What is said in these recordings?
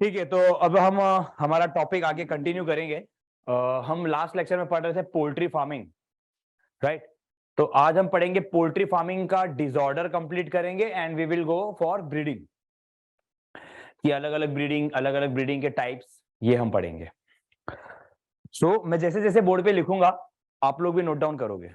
ठीक है, तो अब हम हमारा टॉपिक आगे कंटिन्यू करेंगे। हम लास्ट लेक्चर में पढ़ रहे थे पोल्ट्री फार्मिंग, राइट। तो आज हम पढ़ेंगे पोल्ट्री फार्मिंग का डिसऑर्डर कंप्लीट करेंगे and we will go for breeding, कि अलग अलग ब्रीडिंग के टाइप्स ये हम पढ़ेंगे। सो मैं जैसे जैसे बोर्ड पे लिखूंगा आप लोग भी नोट डाउन करोगे।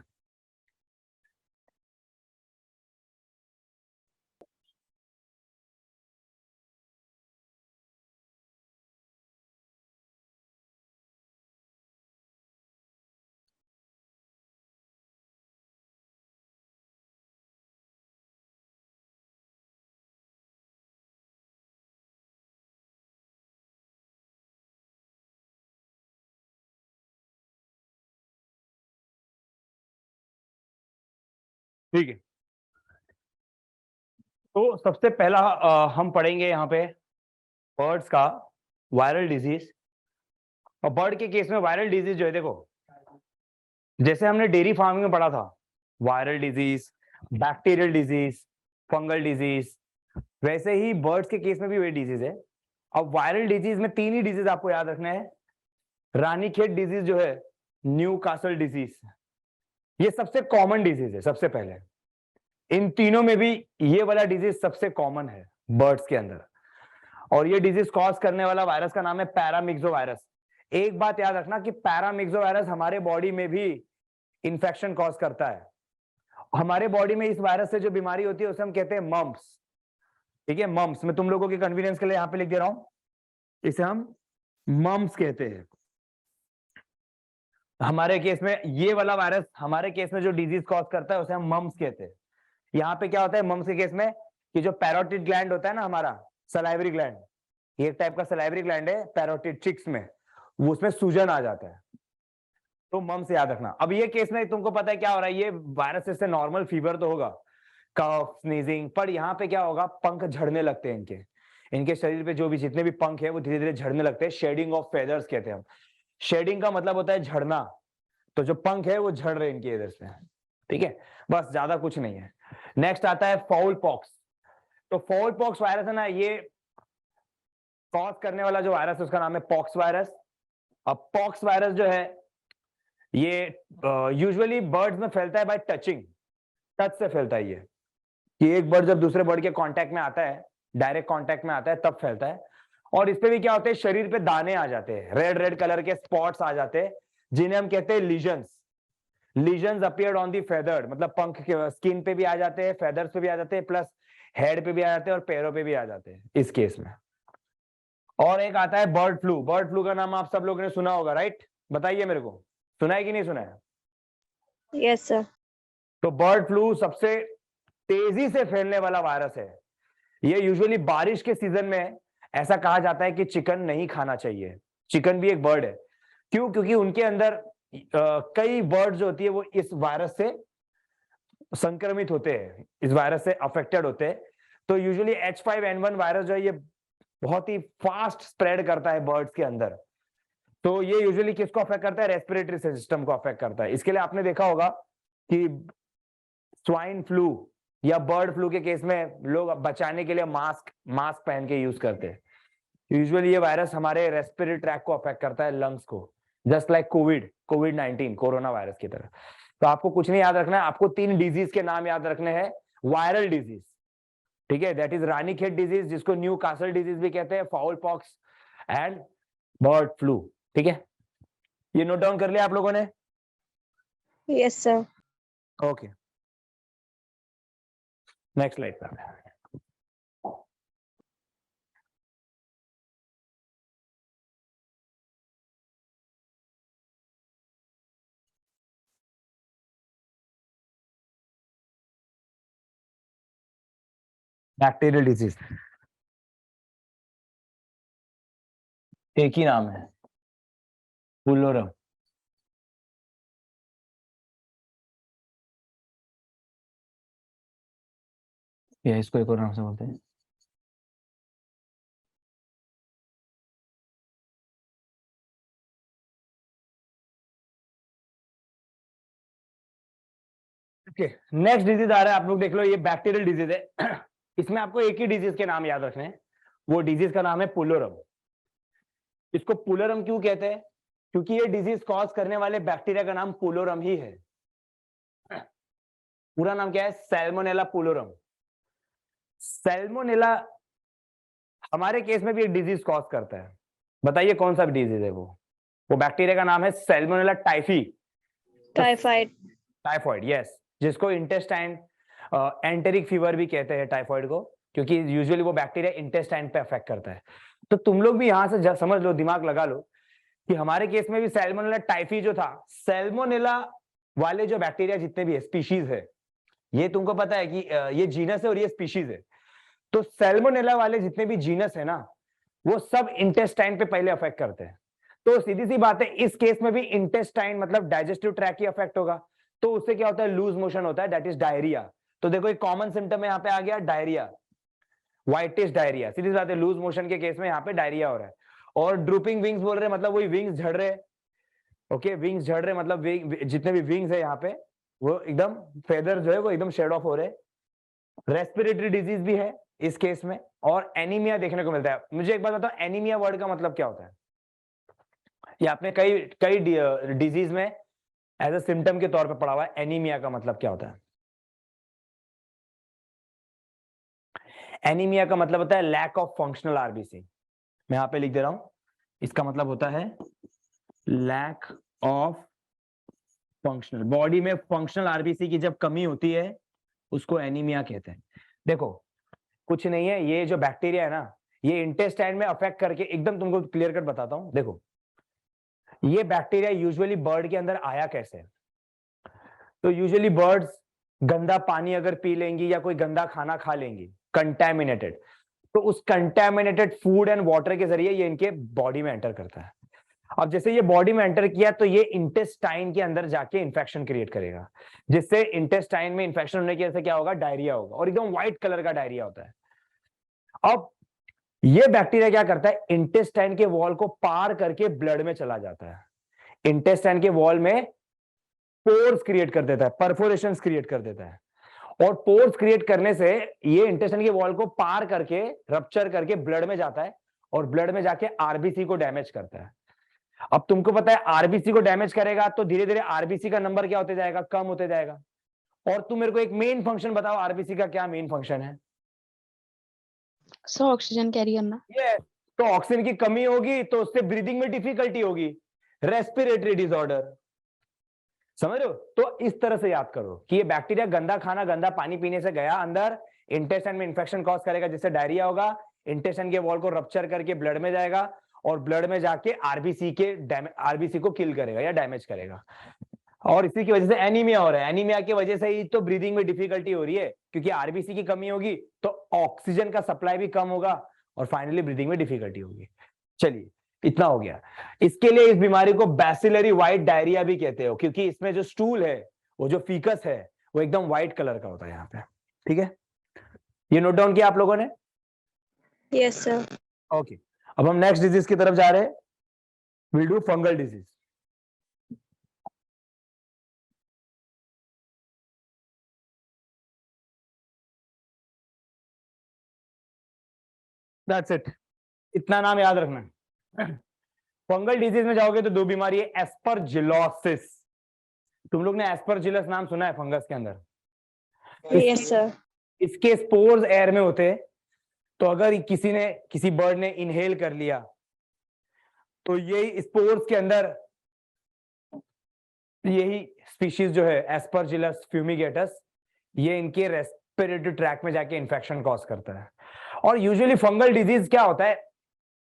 ठीक है, तो सबसे पहला हम पढ़ेंगे यहाँ पे बर्ड्स का वायरल डिजीज। और बर्ड के केस में वायरल डिजीज जो है, देखो जैसे हमने डेयरी फार्मिंग में पढ़ा था viral disease, bacterial disease, fungal disease, वैसे ही बर्ड्स के केस में भी वही डिजीज है। अब वायरल डिजीज में तीन ही डिजीज आपको याद रखना है। रानीखेत डिजीज जो है, न्यू कासल डिजीज, ये सबसे कॉमन डिजीज है। सबसे पहले इन तीनों में भी ये वाला डिजीज सबसे कॉमन है बर्ड्स के अंदर। और ये डिजीज कॉज करने वाला वायरस का नाम है पैरामिक्सो वायरस। एक बात याद रखना कि पैरामिक्सो वायरस हमारे बॉडी में भी इंफेक्शन कॉज करता है। हमारे बॉडी में इस वायरस से जो बीमारी होती है उसे हम कहते हैं मम्प्स। ठीक है, मम्प्स। मैं तुम लोगों के कन्वीनियंस के लिए यहां पे लिख दे रहा हूं, इसे हम मम्प्स कहते हैं। हमारे केस में ये वाला वायरस हमारे केस में जो डिजीज कॉज करता है उसे हम मम्प्स कहते हैं। यहाँ पे क्या होता है मम्प्स के केस में कि जो पैरोटिड ग्लैंड होता है ना हमारा सलाइवरी ग्लैंड, ये एक टाइप का सलाइवरी ग्लैंड है पैरोटिड चिक्स में, वो उसमें सूजन आ जाता है। तो मम्प्स याद रखना। अब ये केस में तुमको पता है क्या हो रहा है, ये वायरस से नॉर्मल फीवर तो होगा, कफ, स्नीजिंग, पर यहाँ पे क्या होगा, पंख झड़ने लगते हैं इनके। इनके शरीर पे जो भी जितने भी पंख है वो धीरे धीरे झड़ने लगते हैं। शेडिंग ऑफ फेदर्स कहते हैं हम। शेडिंग का मतलब होता है झड़ना। तो जो पंख है वो झड़ रहे हैं इनके इधर से। ठीक है, बस ज्यादा कुछ नहीं है। नेक्स्ट आता है फाउल पॉक्स। तो फाउल पॉक्स वायरस है ना, ये कॉज करने वाला जो वायरस है उसका नाम है पॉक्स वायरस। अब पॉक्स वायरस जो है ये यूजुअली बर्ड्स में फैलता है बाय टचिंग, टच से फैलता है ये, कि एक बर्ड जब दूसरे बर्ड के कांटेक्ट में आता है, डायरेक्ट कांटेक्ट में आता है तब फैलता है। और इस पे भी क्या होते हैं, शरीर पे दाने आ जाते हैं, रेड रेड कलर के स्पॉट्स आ जाते हैं, जिन्हें हम कहते हैं lesions. Lesions appeared on the feather, मतलब पंख के स्किन पे भी आ जाते हैं, फेदर्स पे भी आ जाते हैं, प्लस हेड पे भी आ जाते हैं और पैरों पे भी आ जाते हैं इस केस में। और एक आता है बर्ड फ्लू। बर्ड फ्लू का नाम आप सब लोगों ने सुना होगा, राइट? बताइए मेरे को, सुना है कि नहीं सुना है? Yes sir. तो बर्ड फ्लू सबसे तेजी से फैलने वाला वायरस है। ये यूजुअली बारिश के सीजन में ऐसा कहा जाता है कि चिकन नहीं खाना चाहिए। चिकन भी एक बर्ड है। क्यों? क्योंकि उनके अंदर कई बर्ड जो होती है वो इस वायरस से संक्रमित होते हैं, इस वायरस से अफेक्टेड होते हैं। तो यूजुअली H5N1 वायरस जो है ये बहुत ही फास्ट स्प्रेड करता है बर्ड्स के अंदर। तो ये यूजुअली किसको अफेक्ट करता है? रेस्पिरेटरी सिस्टम को अफेक्ट करता है। इसके लिए आपने देखा होगा कि स्वाइन फ्लू या बर्ड फ्लू के केस में लोग बचाने के लिए मास्क मास्क पहन के यूज करते हैं। यूजुअली ये वायरस हमारे रेस्पिरेटरी ट्रैक को अफेक्ट करता है, लंग्स को, जस्ट लाइक कोविड-19 कोरोना वायरस की तरह। तो आपको कुछ नहीं याद रखना है, आपको तीन डिजीज के नाम याद रखने हैं। वायरल डिजीज, ठीक है, दैट इज रानीखेत डिजीज, जिसको न्यू कासल डिजीज भी कहते हैं, foul pox and bird flu. ठीक है, ये नोट डाउन कर लिया आप लोगों ने? Yes sir. Okay, next slide पर। बैक्टीरियल डिजीज, एक ही नाम है, पुलोरम। या इसको एक और नाम से बोलते हैं। ओके, नेक्स्ट डिजीज आ रहा है, आप लोग देख लो, ये बैक्टीरियल डिजीज है। इसमें आपको एक ही डिजीज के नाम याद रखने हैं, वो डिजीज का नाम है पुलोरम। इसको पुलोरम क्यों कहते हैं? क्योंकि ये डिजीज कॉज करने वाले बैक्टीरिया का नाम पुलोरम ही है। पूरा नाम क्या है? सैल्मोनेला पुलोरम। सैल्मोनेला हमारे केस में भी एक डिजीज कॉज करता है। बताइए कौन सा डिजीज है वो बैक्टीरिया का नाम है Salmonella typhi. Typhoid. Typhoid, yes, जिसको इंटेस्टाइन एंटेरिक फीवर भी कहते हैं टाइफॉइड को, क्योंकि यूजुअली वो बैक्टीरिया इंटेस्टाइन पे अफेक्ट करता है। तो तुम लोग भी यहां से समझ लो, दिमाग लगा लो कि हमारे केस में भी सैल्मोनेला टाइफी जो था, सैल्मोनेला वाले जो बैक्टीरिया जितने भी है, स्पीशीज है, ये तुमको पता है कि ये जीनस है और ये स्पीशीज है। तो सैल्मोनेला वाले जितने भी जीनस है ना, वो सब इंटेस्टाइन पे पहले अफेक्ट करते हैं। तो सीधी सी बात है, इस केस में भी इंटेस्टाइन मतलब डाइजेस्टिव ट्रैक ही अफेक्ट होगा। तो उससे क्या होता है? लूज मोशन होता है, दैट इज डायरिया। तो देखो एक कॉमन सिम्टम यहाँ पे आ गया, डायरिया, व्हाइटिश डायरिया। सीधी सी बात है, लूज मोशन के केस में यहाँ पे डायरिया हो रहा है। और ड्रूपिंग विंग्स बोल रहे हैं, मतलब वही विंग्स झड़ रहे। ओके, विंग्स झड़ रहे मतलब जितने भी विंग्स है यहाँ पे वो एकदम फेदर जो है वो एकदम शेड ऑफ हो रहे। रेस्पिरेटरी डिजीज भी है इस केस में, और एनीमिया देखने को मिलता है। मुझे एक बात बताओ, एनीमिया वर्ड का मतलब क्या होता है? ये आपने कई कई डिजीज में एज अ सिम्टम के तौर पे पढ़ा हुआ है। एनीमिया का मतलब क्या होता है? एनीमिया का मतलब होता है लैक ऑफ फंक्शनल आरबीसी। मैं यहां पे लिख दे रहा हूं, इसका मतलब होता है लैक ऑफ फंक्शनल, बॉडी में फंक्शनल आरबीसी की जब कमी होती है उसको एनीमिया कहते हैं। देखो कुछ नहीं है, ये जो बैक्टीरिया है ना, ये इंटेस्टाइन में अफेक्ट करके, एकदम तुमको क्लियर कट बताता हूं। देखो ये बैक्टीरिया यूजुअली बर्ड के अंदर आया कैसे? तो यूजुअली बर्ड्स गंदा पानी अगर पी लेंगी या कोई गंदा खाना खा लेंगी कंटैमिनेटेड, तो उस कंटैमिनेटेड फूड एंड वाटर के जरिए ये इनके बॉडी में एंटर करता है। अब जैसे ये बॉडी में एंटर किया तो ये इंटेस्टाइन के अंदर जाके इंफेक्शन क्रिएट करेगा, जिससे इंटेस्टाइन में इंफेक्शन होने की वजह से क्या होगा? डायरिया होगा, और एकदम व्हाइट कलर का डायरिया होता है। अब ये बैक्टीरिया क्या करता है? इंटेस्टाइन के वॉल को पार करके ब्लड में चला जाता है। इंटेस्टाइन के वॉल में पोर्स क्रिएट कर देता है, परफोरेशंस क्रिएट कर देता है, और पोर्स क्रिएट करने से ये इंटेस्टाइन के वॉल को पार करके रप्चर करके ब्लड में जाता है, और ब्लड में जाके आरबीसी को डैमेज करता है। अब तुमको पता है आरबीसी को डैमेज करेगा तो धीरे धीरे आरबीसी का नंबर क्या होते जाएगा? कम होते जाएगा। और तुम मेरे को एक मेन फंक्शन बताओ, आरबीसी का क्या मेन फंक्शन है? सो ऑक्सीजन कैरी करना। ये तो ऑक्सीजन की कमी होगी तो उससे ब्रीदिंग में डिफिकल्टी होगी, रेस्पिरेटरी डिसऑर्डर। समझ रहे हो? तो इस तरह से याद करो कि ये बैक्टीरिया गंदा खाना गंदा पानी पीने से गया अंदर, इंटेस्टाइन में इंफेक्शन कॉज करेगा जिससे डायरिया होगा, इंटेस्टाइन के वॉल को रप्चर करके ब्लड में जाएगा, और ब्लड में जाके आरबीसी को किल करेगा या डैमेज करेगा, और इसी की वजह से एनीमिया हो रहा है। एनीमिया की वजह से ही तो ब्रीदिंग में डिफिकल्टी हो रही है, क्योंकि आरबीसी की कमी होगी तो ऑक्सीजन का सप्लाई भी कम होगा, और फाइनली ब्रीदिंग में डिफिकल्टी होगी। चलिए इतना हो गया। इसके लिए इस बीमारी को बैसिलरी व्हाइट डायरिया भी कहते हो, क्योंकि इसमें जो स्टूल है, वो जो फीकस है, वो एकदम व्हाइट कलर का होता है यहाँ पे। ठीक है, ये नोट डाउन किया आप लोगों ने? Yes, sir. ओके, अब हम नेक्स्ट डिजीज की तरफ जा रहे हैं। Will do fungal disease. That's it, इतना नाम याद रखना। फंगल डिजीज में जाओगे तो दो बीमारी है, एस्परजिलोसिस। तुम लोग ने एस्परजिलस नाम सुना है फंगस के अंदर? Yes, sir. इसके स्पोर्स एयर में होते हैं, तो अगर किसी बर्ड ने इनहेल कर लिया तो यही स्पोर्स के अंदर यही स्पीशीज जो है एस्परजिलस फ्यूमिगेटस, ये इनके रेस्पिरेटरी ट्रैक में जाके इंफेक्शन कॉज करता है। और यूजुअली फंगल डिजीज क्या होता है?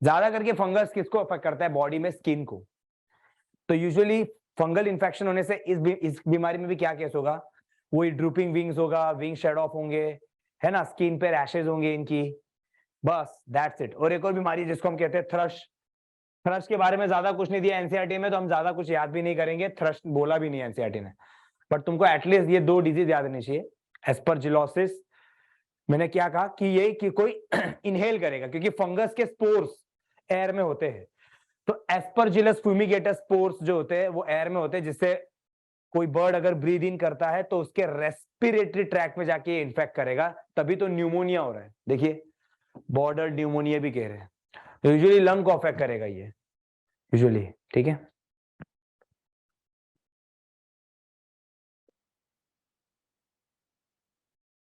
ज्यादा करके फंगस किसको अफेक्ट करता है? बॉडी में स्किन को। तो यूजुअली फंगल इंफेक्शन होने से इस बीमारी में भी क्या केस होगा? वही ड्रूपिंग विंग्स होगा, विंग शेड ऑफ होंगे, है ना, स्किन पे रैशेज होंगे इनकी, बस दैट्स इट। और एक और बीमारी जिसको हम कहते हैं थ्रश। थ्रश के बारे में ज्यादा कुछ नहीं दिया एनसीईआरटी में, तो हम ज्यादा कुछ याद भी नहीं करेंगे, थ्रश बोला भी नहीं एनसीईआरटी ने, बट तुमको एटलीस्ट ये दो डिजीज याद रहनी चाहिए। एस्परजिलोसिस, मैंने क्या कहा कि कोई इनहेल करेगा, क्योंकि फंगस के स्पोर्स एयर में होते हैं। तो एस्परजिलस फ्यूमिगेटस स्पोर्स जो होते हैं वो एयर में होते हैं, जिससे कोई बर्ड अगर ब्रीद इन करता है तो उसके रेस्पिरेटरी ट्रैक में जाके इन्फेक्ट करेगा, तभी तो न्यूमोनिया हो रहा है। देखिए बॉर्डर न्यूमोनिया भी कह रहे हैं, तो यूजुअली लंग को अफेक्ट करेगा ये। यूजुअली, ठीक है।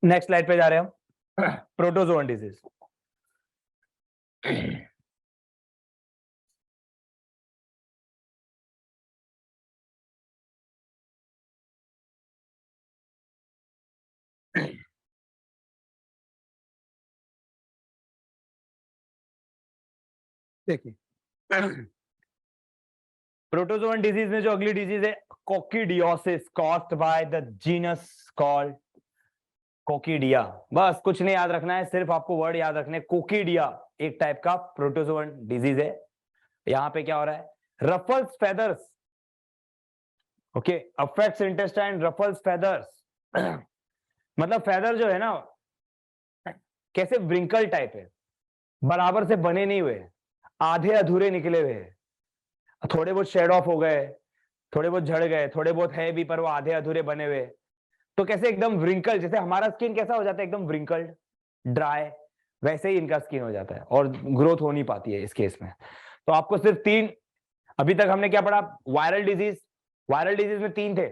नेक्स्ट स्लाइड पे जा रहे हैं हम। Protozoan disease. देखिए, प्रोटोजोन डिजीज में जो अगली डिजीज है coccidiosis, caused by the genus called coccidia. बस कुछ नहीं याद रखना है, सिर्फ आपको वर्ड याद रखने हैं। कोकिडिया एक टाइप का प्रोटोजोन डिजीज है। यहां पे क्या हो रहा है, ruffles feathers, okay, affects intestine, ruffles feathers. मतलब फेदर जो है ना, कैसे व्रिंकल टाइप है, बराबर से बने नहीं हुए, आधे अधूरे निकले हुए हैं, थोड़े बहुत शेड ऑफ हो गए, थोड़े बहुत झड़ गए, थोड़े बहुत है भी पर वो आधे अधूरे बने हुए। तो कैसे एकदम व्रिंकल, जैसे हमारा स्किन कैसा हो जाता है एकदम व्रिंकल्ड ड्राई, वैसे ही इनका स्किन हो जाता है और ग्रोथ हो नहीं पाती है इस केस में। तो आपको सिर्फ 3, अभी तक हमने क्या पढ़ा, वायरल डिजीज। वायरल डिजीज में 3 थे,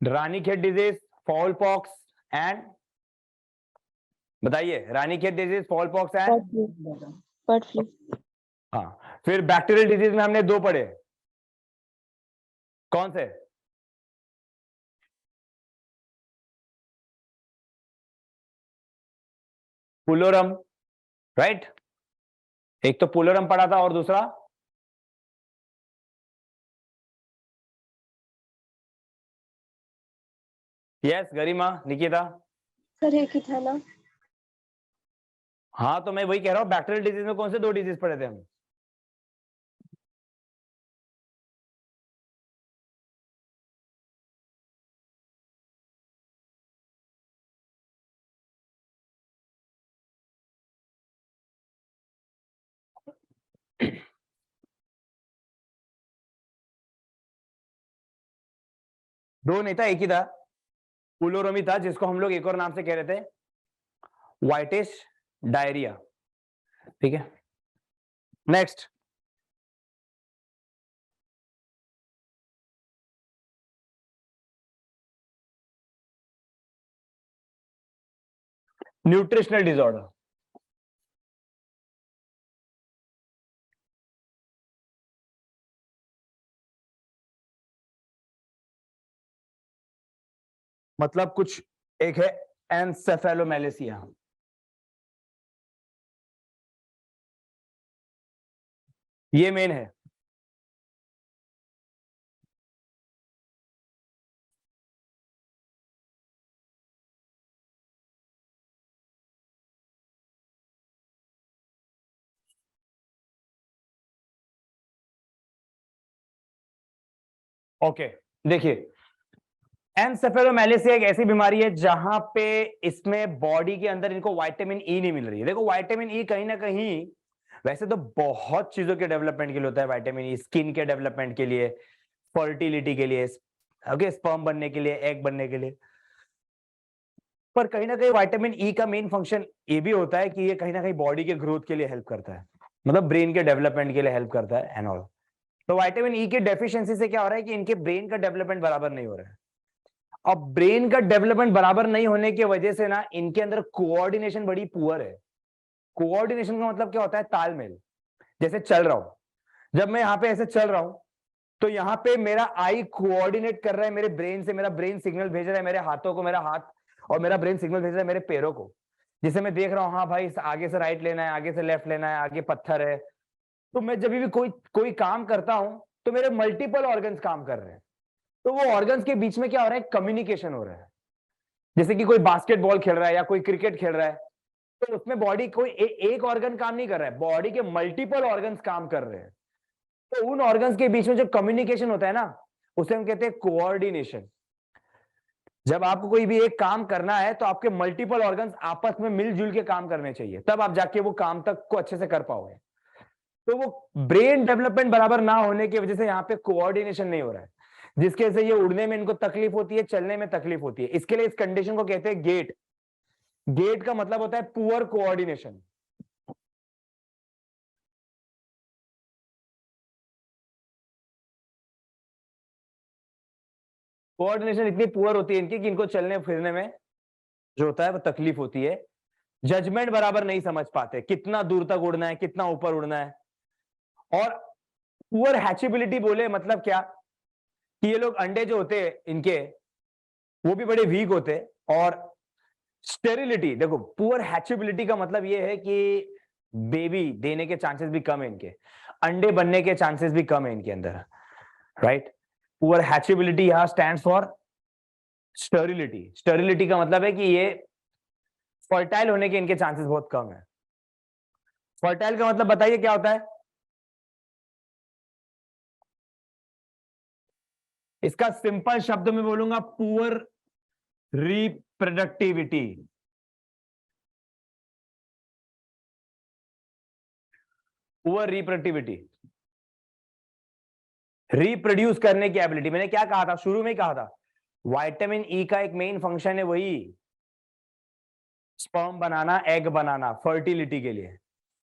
Ranikhet disease, fowl pox and, बताइए, Ranikhet disease, fowl pox and bird flu. हाँ, फिर बैक्टीरियल डिजीज में हमने 2 पढ़े, कौन से, पुलोरम, राइट, एक तो पुलोरम पढ़ा था और दूसरा यस गरिमा, निकिता। सर एक ही था ना। हाँ तो मैं वही कह रहा हूं, बैक्टीरियल डिजीज में कौन से 2 डिजीज पढ़े थे हम, दो नहीं था, एक ही था, पुलोरमी था, जिसको हम लोग एक और नाम से कह रहे थे व्हाइटिश डायरिया, ठीक है। Next, nutritional disorder. मतलब कुछ, एक है एनसेफेलोमेलिसिया, ये मेन है। ओके, देखिए, एनसेफेलोमेलिसिया एक ऐसी बीमारी है जहां पे इसमें बॉडी के अंदर इनको विटामिन ई नहीं मिल रही है। देखो विटामिन ई कहीं ना कहीं, वैसे तो बहुत चीजों के डेवलपमेंट के लिए होता है विटामिन ई, स्किन के डेवलपमेंट के लिए, फर्टिलिटी के लिए, ओके, स्पर्म बनने के लिए, एग बनने के लिए, पर कहीं ना कहीं विटामिन ई का मेन फंक्शन ये भी होता है कि ये कहीं ना कहीं बॉडी के ग्रोथ के लिए हेल्प करता है, मतलब ब्रेन के डेवलपमेंट के लिए हेल्प करता है एंड ऑल। तो विटामिन ई की डेफिशिएंसी से क्या हो रहा है कि इनके ब्रेन का डेवलपमेंट बराबर नहीं हो रहा है। अब ब्रेन का डेवलपमेंट बराबर नहीं होने की वजह से ना इनके अंदर कोऑर्डिनेशन बड़ी पुअर है। कोऑर्डिनेशन का मतलब क्या होता है, तालमेल। जैसे चल रहा हूं, जब मैं यहां पे ऐसे चल रहा हूं, तो यहां पे मेरा आई कोऑर्डिनेट कर रहा है मेरे ब्रेन से, मेरा ब्रेन सिग्नल भेज रहा है मेरे हाथों को, मेरा हाथ और मेरा ब्रेन सिग्नल भेज रहा है मेरे पैरों को, जिसे मैं देख रहा हूं, हाँ भाई आगे से राइट लेना है, आगे से लेफ्ट लेना है, आगे पत्थर है। तो मैं जब भी कोई कोई काम करता हूं तो मेरे मल्टीपल ऑर्गन्स काम कर रहे हैं, तो वो ऑर्गन्स के बीच में क्या हो रहा है, कम्युनिकेशन हो रहा है। जैसे कि कोई बास्केटबॉल खेल रहा है या कोई क्रिकेट खेल रहा है, तो उसमें बॉडी कोई एक ऑर्गन काम नहीं कर रहा है, बॉडी के मल्टीपल ऑर्गन्स काम कर रहे हैं। तो उन ऑर्गन्स के बीच में जो कम्युनिकेशन होता है ना, उसे हम कहते हैं कोऑर्डिनेशन। जब आपको कोई भी एक काम करना है तो आपके मल्टीपल ऑर्गन्स आपस में मिलजुल के काम करने चाहिए, तब आप जाके वो काम तक को अच्छे से कर पाओगे। तो वो ब्रेन डेवलपमेंट बराबर ना होने की वजह से यहाँ पे कोऑर्डिनेशन नहीं हो रहा है, जिसके वजह से ये उड़ने में इनको तकलीफ होती है, चलने में तकलीफ होती है। इसके लिए इस कंडीशन को कहते हैं गेट। गेट का मतलब होता है पुअर कोऑर्डिनेशन। कोऑर्डिनेशन इतनी पुअर होती है इनकी कि इनको चलने फिरने में जो होता है वो तकलीफ होती है। जजमेंट बराबर नहीं समझ पाते, कितना दूर तक उड़ना है, कितना ऊपर उड़ना है। और पुअर हैचेबिलिटी बोले मतलब क्या कि ये लोग अंडे जो होते हैं इनके वो भी बड़े वीक होते हैं। और स्टेरिलिटी, देखो पुअर हैचेबिलिटी का मतलब ये है कि बेबी देने के चांसेस भी कम है इनके, अंडे बनने के चांसेस भी कम है इनके अंदर, राइट। पुअर हैचेबिलिटी यहां स्टैंड्स फॉर स्टेरिलिटी। स्टेरिलिटी का मतलब है कि ये फर्टाइल होने के इनके चांसेस बहुत कम है। फर्टाइल का मतलब बताइए क्या होता है? इसका सिंपल शब्द में बोलूंगा पुअर रिप्रोडक्टिविटी। पुअर रिप्रोडक्टिविटी, रिप्रोड्यूस करने की एबिलिटी। मैंने क्या कहा था शुरू में ही कहा था, विटामिन ई का एक मेन फंक्शन है वही स्पर्म बनाना, एग बनाना, फर्टिलिटी के लिए।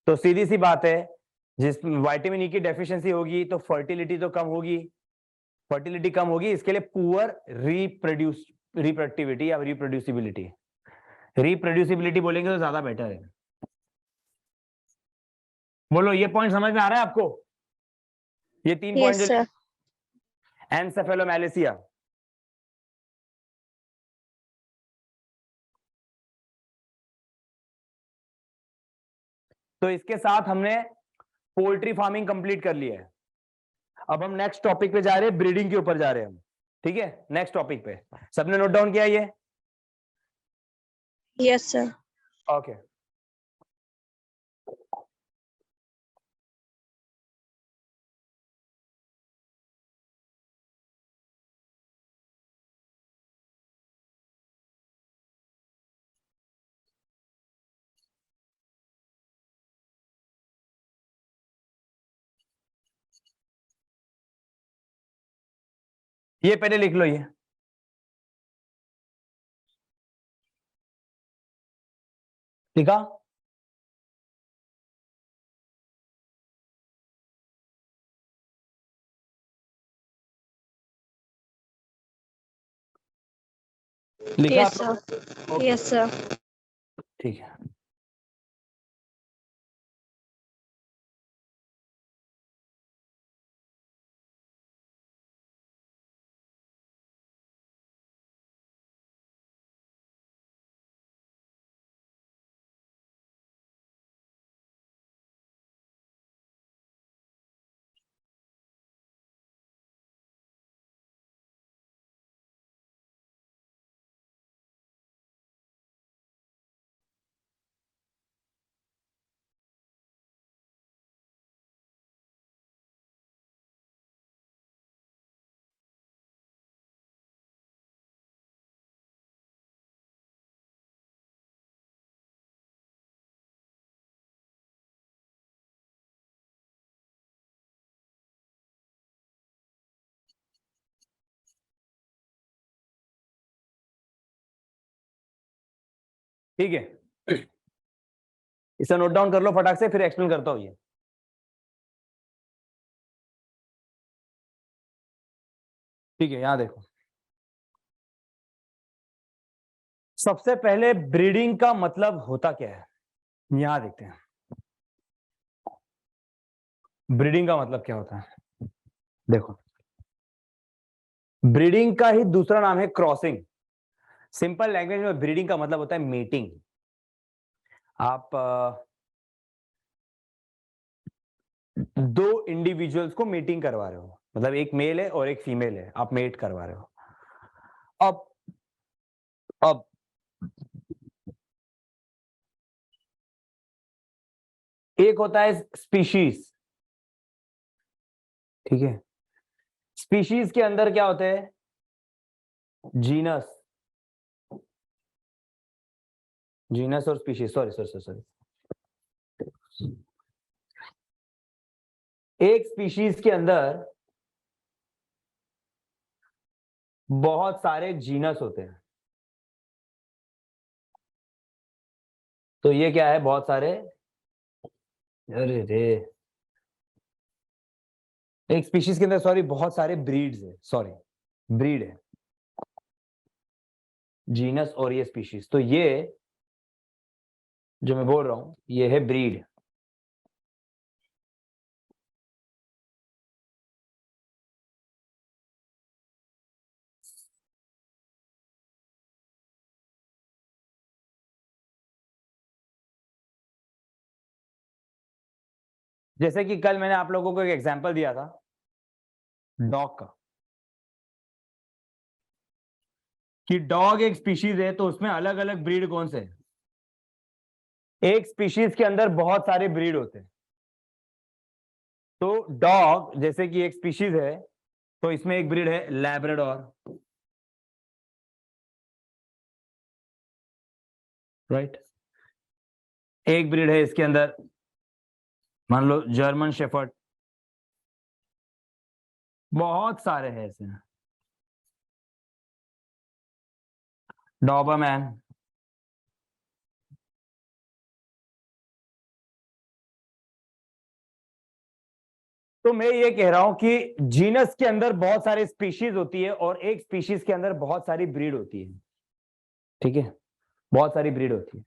तो सीधी सी बात है, जिस विटामिन ई की डेफिशिएंसी होगी तो फर्टिलिटी तो कम होगी, फर्टिलिटी कम होगी, इसके लिए पुअर रिप्रोडक्टिविटी या रिप्रोड्यूसिबिलिटी। रिप्रोड्यूसिबिलिटी बोलेंगे तो ज्यादा बेटर है। बोलो ये पॉइंट समझ में आ रहा है आपको? ये 3 Yes, पॉइंट sir. जो एनसेफेलोमैलेसिया, तो इसके साथ हमने पोल्ट्री फार्मिंग कंप्लीट कर लिया है। अब हम नेक्स्ट टॉपिक पे जा रहे हैं, ब्रीडिंग के ऊपर जा रहे हैं हम। ठीक है, नेक्स्ट टॉपिक पे सबने नोट डाउन किया ये? Yes, sir. ओके। ये पहले लिख लो, ये लिखा? लिखा Yes, आप sir. लोग? Okay, Yes, sir. ठीक है। ठीक है, इसे नोट डाउन कर लो फटाक से, फिर एक्सप्लेन करता हूं ये। ठीक है, यहां देखो, सबसे पहले ब्रीडिंग का मतलब होता क्या है, यहां देखते हैं। ब्रीडिंग का मतलब क्या होता है, देखो, ब्रीडिंग का ही दूसरा नाम है क्रॉसिंग। सिंपल लैंग्वेज में ब्रीडिंग का मतलब होता है मीटिंग। आप दो इंडिविजुअल्स को मीटिंग करवा रहे हो, मतलब एक मेल है और एक फीमेल है, आप मेट करवा रहे हो। अब एक होता है स्पीशीज, ठीक है। स्पीशीज के अंदर क्या होते हैं, जीनस, जीनस और स्पीशीज, सॉरी सॉरी सॉरी, एक स्पीशीज के अंदर बहुत सारे जीनस होते हैं। तो ये क्या है, बहुत सारे, अरे रे, एक स्पीशीज के अंदर सॉरी बहुत सारे ब्रीड्स है, सॉरी ब्रीड है। जीनस और ये स्पीशीज। तो ये जो मैं बोल रहा हूं ये है ब्रीड। जैसे कि कल मैंने आप लोगों को एक एग्जांपल दिया था डॉग का, कि डॉग एक स्पीशीज है तो उसमें अलग अलग ब्रीड कौन से हैं। एक स्पीशीज के अंदर बहुत सारे ब्रीड होते हैं। तो डॉग जैसे कि एक स्पीशीज है तो इसमें एक ब्रीड है लैब्राडोर, राइट। एक ब्रीड है इसके अंदर मान लो जर्मन शेफर्ड, बहुत सारे हैं ऐसे, डॉबरमैन। तो मैं ये कह रहा हूं कि जीनस के अंदर बहुत सारे स्पीशीज होती है और एक स्पीशीज के अंदर बहुत सारी ब्रीड होती है, ठीक है, बहुत सारी ब्रीड होती है।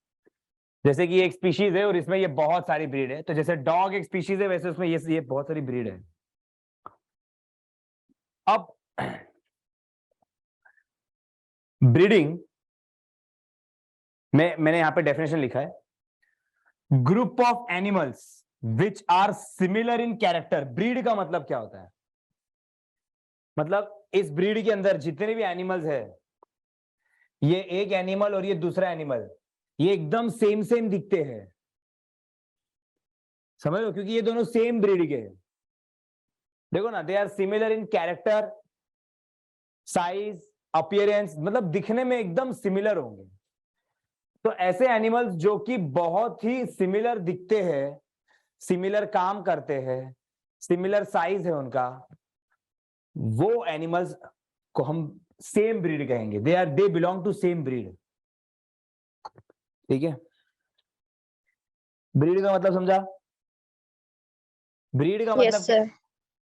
जैसे कि एक स्पीशीज है और इसमें ये बहुत सारी ब्रीड है, तो जैसे डॉग एक स्पीशीज है वैसे उसमें ये बहुत सारी ब्रीड है। अब ब्रीडिंग मैंने यहां पे डेफिनेशन लिखा है, group of animals which are similar in character. Breed का मतलब क्या होता है, मतलब इस ब्रीड के अंदर जितने भी एनिमल्स है, ये एक एनिमल और ये दूसरा एनिमल, ये एकदम सेम सेम दिखते हैं, समझ लो, क्योंकि ये दोनों सेम ब्रीड के हैं। देखो ना, they are similar in character, size, appearance, मतलब दिखने में एकदम सिमिलर होंगे। तो ऐसे एनिमल्स जो कि बहुत ही सिमिलर दिखते हैं, सिमिलर काम करते हैं, सिमिलर साइज है उनका, वो एनिमल्स को हम सेम ब्रीड कहेंगे। They belong to same breed, ठीक है। ब्रीड का मतलब समझा? ब्रीड का मतलब Yes, sir.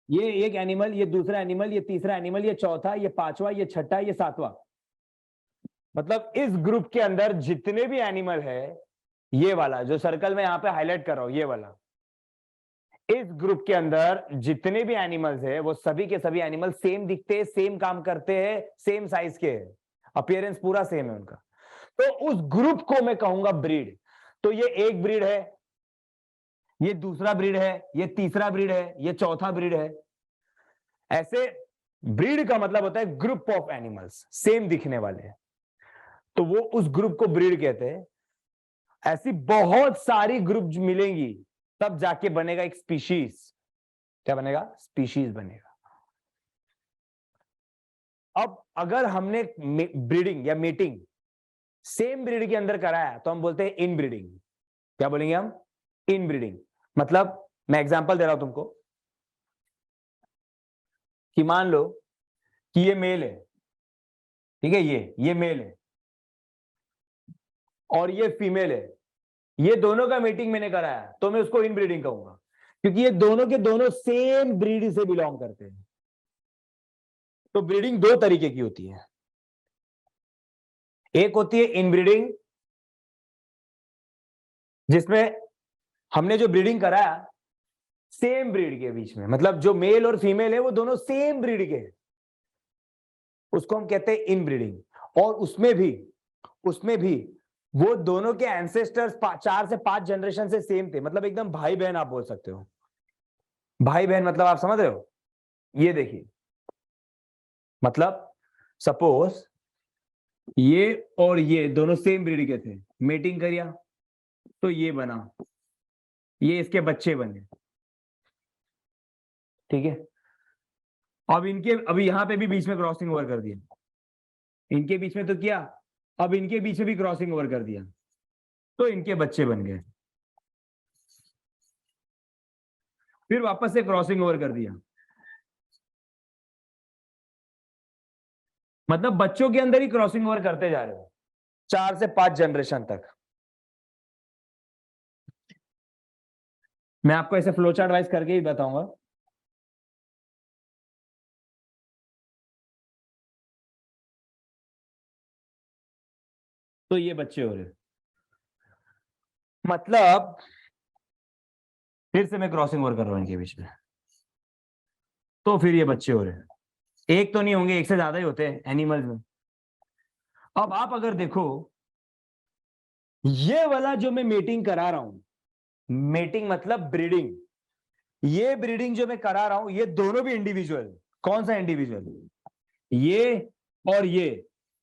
ये एक एनिमल, ये दूसरा एनिमल, ये तीसरा एनिमल, ये चौथा, ये पांचवा, ये छठा, ये सातवां, मतलब इस ग्रुप के अंदर जितने भी एनिमल है, ये वाला जो सर्कल में यहां पे हाईलाइट कर रहा हूं, ये वाला, इस ग्रुप के अंदर जितने भी एनिमल्स है वो सभी के सभी एनिमल सेम दिखते हैं, सेम काम करते हैं, सेम साइज के हैं, अपीयरेंस पूरा सेम है उनका। तो उस ग्रुप को मैं कहूंगा ब्रीड। तो ये एक ब्रीड है, ये दूसरा ब्रीड है, ये तीसरा ब्रीड है, ये चौथा ब्रीड है। ऐसे ब्रीड का मतलब होता है ग्रुप ऑफ एनिमल्स सेम दिखने वाले, तो वो उस ग्रुप को ब्रीड कहते हैं। ऐसी बहुत सारी ग्रुप मिलेंगी तब जाके बनेगा एक स्पीशीज। क्या बनेगा? स्पीशीज बनेगा। अब अगर हमने ब्रीडिंग या मीटिंग सेम ब्रीड के अंदर कराया तो हम बोलते हैं इन ब्रीडिंग। क्या बोलेंगे हम? इन ब्रीडिंग। मतलब मैं एग्जांपल दे रहा हूं तुमको, कि मान लो कि ये मेल है, ठीक है, ये मेल है और ये फीमेल है, ये दोनों का मीटिंग मैंने कराया तो मैं उसको इन ब्रीडिंग कहूंगा, क्योंकि ये दोनों के दोनों सेम ब्रीड से बिलोंग करते हैं। तो ब्रीडिंग दो तरीके की होती है, एक होती है इनब्रीडिंग, जिसमें हमने जो ब्रीडिंग कराया सेम ब्रीड के बीच में, मतलब जो मेल और फीमेल है वो दोनों सेम ब्रीड के हैं, उसको हम कहते हैं इनब्रीडिंग। और उसमें भी वो दोनों के एंसेस्टर्स 4 से 5 जनरेशन से सेम थे, मतलब एकदम भाई बहन आप बोल सकते हो। भाई बहन मतलब आप समझ रहे हो? ये देखिए, मतलब सपोज ये और ये दोनों सेम ब्रीड के थे, मेटिंग करिया तो ये बना, ये इसके बच्चे बने, ठीक है। अब अभी यहां पे भी बीच में क्रॉसिंग ओवर कर दिया, इनके बीच में तो किया, अब इनके बीच में भी क्रॉसिंग ओवर कर दिया तो इनके बच्चे बन गए, फिर वापस से क्रॉसिंग ओवर कर दिया, मतलब बच्चों के अंदर ही क्रॉसिंग ओवर करते जा रहे हो 4 से 5 जनरेशन तक। मैं आपको ऐसे फ्लो चार्ट वाइज करके ही बताऊंगा। तो ये बच्चे हो रहे, मतलब फिर से मैं क्रॉसिंग ओवर कर रहा हूं इनके बीच में, तो फिर ये बच्चे हो रहे हैं। एक तो नहीं होंगे, एक से ज्यादा ही होते हैं एनिमल्स में। अब आप अगर देखो, ये वाला जो मैं मीटिंग करा रहा हूं, मेटिंग मतलब ब्रीडिंग, ये ब्रीडिंग जो मैं करा रहा हूं, ये दोनों भी इंडिविजुअल। कौन सा इंडिविजुअल? ये और ये।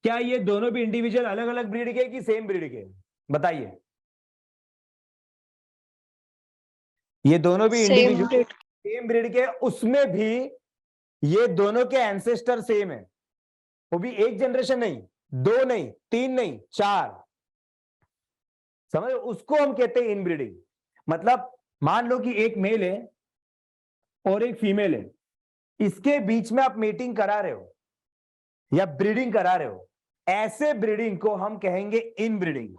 क्या ये दोनों भी इंडिविजुअल अलग अलग ब्रीड के कि सेम ब्रीड के? बताइए। ये दोनों भी same individual breed. Same breed के, उसमें भी ये दोनों के एंसेस्टर सेम है। वो भी एक जनरेशन नहीं, दो नहीं, तीन नहीं, चार। समझ? उसको हम कहते हैं इनब्रीडिंग। मतलब मान लो कि एक मेल है और एक फीमेल है, इसके बीच में आप मीटिंग करा रहे हो या ब्रीडिंग करा रहे हो, ऐसे ब्रीडिंग को हम कहेंगे इनब्रीडिंग।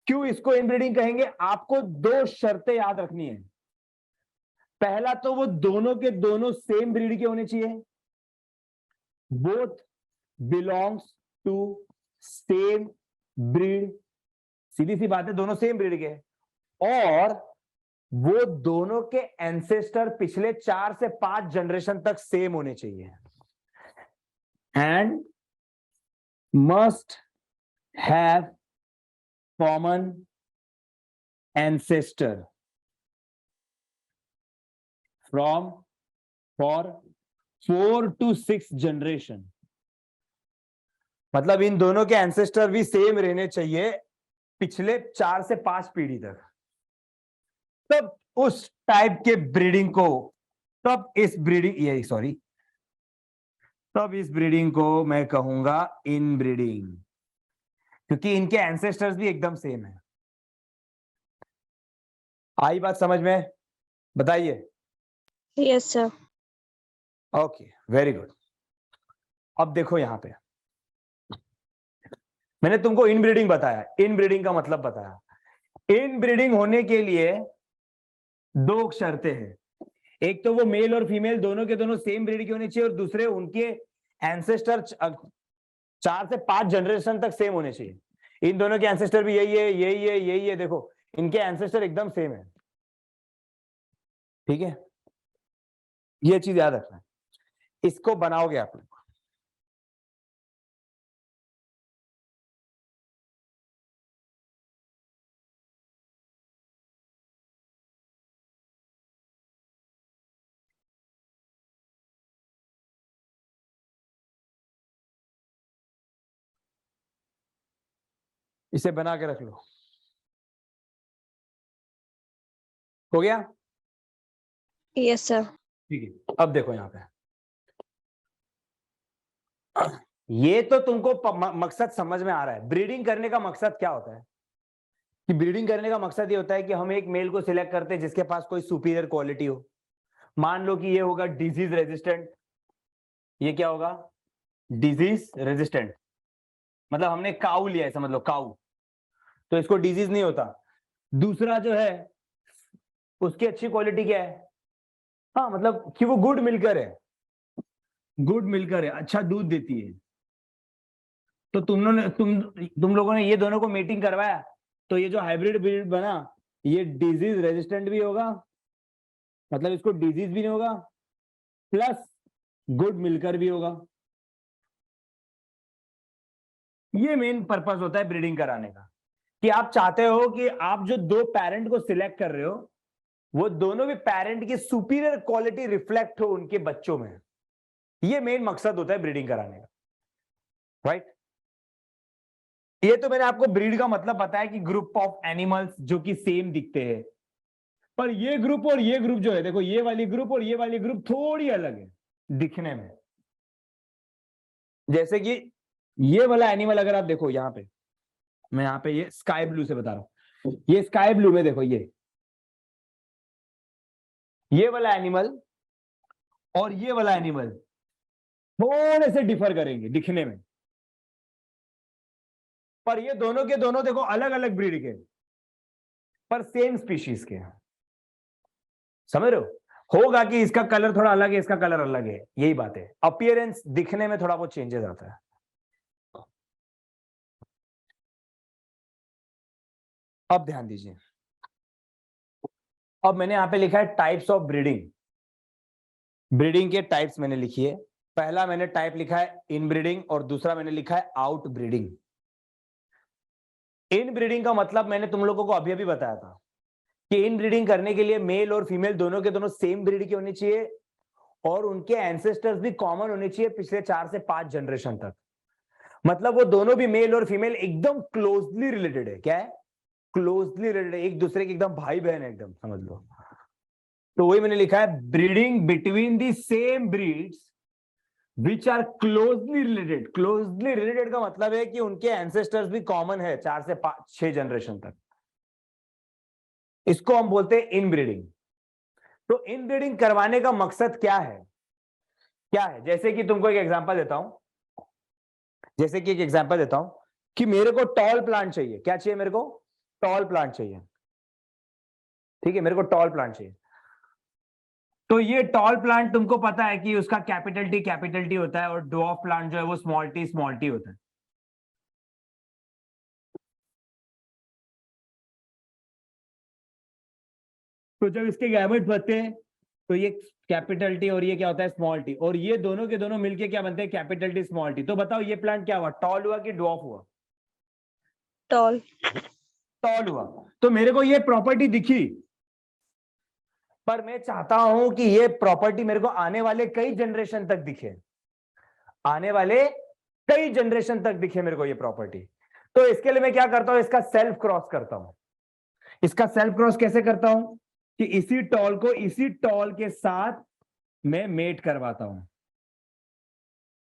क्यों इसको इनब्रीडिंग कहेंगे? आपको दो शर्तें याद रखनी है। पहला तो वो दोनों के दोनों सेम ब्रीड के होने चाहिए, both belongs to same breed. सीधी सी बात है, दोनों सेम ब्रीड के। और वो दोनों के एंसेस्टर पिछले 4 से 5 जनरेशन तक सेम होने चाहिए, and must have common ancestor from for 4 to 6 generation. मतलब इन दोनों के एंसेस्टर भी सेम रहने चाहिए पिछले 4 से 5 पीढ़ी तक। तब उस टाइप के ब्रीडिंग को, तब इस ब्रीडिंग को मैं कहूंगा इन ब्रीडिंग, क्योंकि इनके एंसेस्टर्स भी एकदम सेम है। आई बात समझ में? बताइए। Yes sir. Okay, very good. अब देखो यहां पे मैंने तुमको इनब्रीडिंग बताया, इनब्रीडिंग का मतलब बताया। इनब्रीडिंग होने के लिए दो शर्तें हैं। एक तो वो मेल और फीमेल दोनों के दोनों सेम ब्रीड के होने चाहिए, और दूसरे उनके एंसेस्टर 4 से 5 जनरेशन तक सेम होने चाहिए। इन दोनों के एंसेस्टर भी यही है, यही है, यही है। देखो इनके एंसेस्टर एकदम सेम है। ठीक है, ये चीज याद रखना। इसको बनाओगे आप लोग, इसे बना के रख लो। हो गया? Yes sir. ठीक है, अब देखो यहां पे, ये तो तुमको मकसद समझ में आ रहा है। ब्रीडिंग करने का मकसद क्या होता है? कि ब्रीडिंग करने का मकसद ये होता है कि हम एक मेल को सिलेक्ट करते हैं जिसके पास कोई सुपीरियर क्वालिटी हो। मान लो कि ये होगा डिजीज रेजिस्टेंट। ये क्या होगा? Disease resistant. मतलब हमने काऊ लिया है, समझ लो काऊ, तो इसको डिजीज नहीं होता। दूसरा जो है उसकी अच्छी क्वालिटी क्या है? हाँ, मतलब कि वो गुड मिलकर है, गुड मिलकर है, अच्छा दूध देती है। तो तुम लोगों ने ये दोनों को मीटिंग करवाया, तो ये जो हाइब्रिड ब्रीड बना, ये डिजीज रेजिस्टेंट भी होगा, मतलब इसको डिजीज भी नहीं होगा, प्लस गुड मिलकर भी होगा। ये मेन पर्पस होता है ब्रीडिंग कराने का, कि आप चाहते हो कि आप जो दो पेरेंट को सिलेक्ट कर रहे हो, वो दोनों भी पेरेंट की सुपीरियर क्वालिटी रिफ्लेक्ट हो उनके बच्चों में। ये मेन मकसद होता है ब्रीडिंग कराने का, राइट? ये तो मैंने आपको ब्रीड का मतलब बताया कि ग्रुप ऑफ एनिमल्स जो कि सेम दिखते हैं। पर ये ग्रुप और ये ग्रुप जो है, देखो ये वाली ग्रुप और ये वाली ग्रुप थोड़ी अलग है दिखने में। जैसे कि ये वाला एनिमल अगर आप देखो यहां पे, मैं यहां पे ये स्काई ब्लू से बता रहा हूं, ये स्काई ब्लू में देखो ये वाला एनिमल और ये वाला एनिमल थोड़े से डिफर करेंगे दिखने में, पर ये दोनों के दोनों देखो अलग अलग ब्रीड के, पर सेम स्पीशीज के। समझ रहे हो? होगा कि इसका कलर थोड़ा अलग है, इसका कलर अलग है, यही बात है। अपीयरेंस दिखने में थोड़ा बहुत चेंजेस आता है। अब ध्यान दीजिए, अब मैंने यहाँ पे लिखा है टाइप्स ऑफ ब्रीडिंग। ब्रीडिंग के टाइप्स मैंने लिखी है। पहला मैंने टाइप लिखा है इन ब्रीडिंग और दूसरा मैंने लिखा है आउट ब्रीडिंग। इन ब्रीडिंग का मतलब मैंने तुम लोगों को अभी अभी बताया था कि इन ब्रीडिंग करने के लिए मेल और फीमेल दोनों के दोनों सेम ब्रीड के होने चाहिए और उनके एंसेस्टर्स भी कॉमन होने चाहिए पिछले 4 से 5 जनरेशन तक। मतलब वो दोनों भी मेल और फीमेल एकदम क्लोजली रिलेटेड है। क्या है? क्लोजली रिलेटेड, एक दूसरे के एकदम भाई बहन है, एकदम समझ लो। तो वही मैंने लिखा है breeding between the same breeds which are closely related. Closely related का मतलब है कि उनके एंसेस्टर्स भी कॉमन है 4 से 6 जनरेशन तक। इसको हम बोलते हैं इनब्रीडिंग। तो इनब्रीडिंग करवाने का मकसद क्या है? क्या है? जैसे कि तुमको एक एग्जांपल देता हूं, जैसे कि एक एग्जांपल देता हूं कि मेरे को टॉल प्लांट चाहिए। क्या चाहिए मेरे को? टॉल प्लांट चाहिए। ठीक है, मेरे को टॉल प्लांट चाहिए। तो ये टॉल प्लांट तुमको पता है कि उसका कैपिटल टी होता है और ड्वार्फ प्लांट जो है वो स्मॉल टी होता है। तो जब इसके गैमेट बनते हैं तो ये कैपिटल टी और ये क्या होता है? स्मॉल टी, और ये दोनों के दोनों मिलके क्या बनते हैं? Capital T small T. तो बताओ ये प्लांट क्या हुआ? टॉल हुआ कि ड्वार्फ हुआ? टॉल। टॉल हुआ। तो मेरे को ये प्रॉपर्टी दिखी, पर मैं चाहता हूं कि ये प्रॉपर्टी मेरे को आने वाले कई जनरेशन तक दिखे। आने वाले कई जनरेशन तक दिखे मेरे को ये प्रॉपर्टी। तो इसके लिए मैं क्या करता हूं? इसका सेल्फ क्रॉस करता हूं। इसका सेल्फ क्रॉस कैसे करता हूं? कि इसी टॉल को इसी टॉल के साथ मैं मेट करवाता हूं।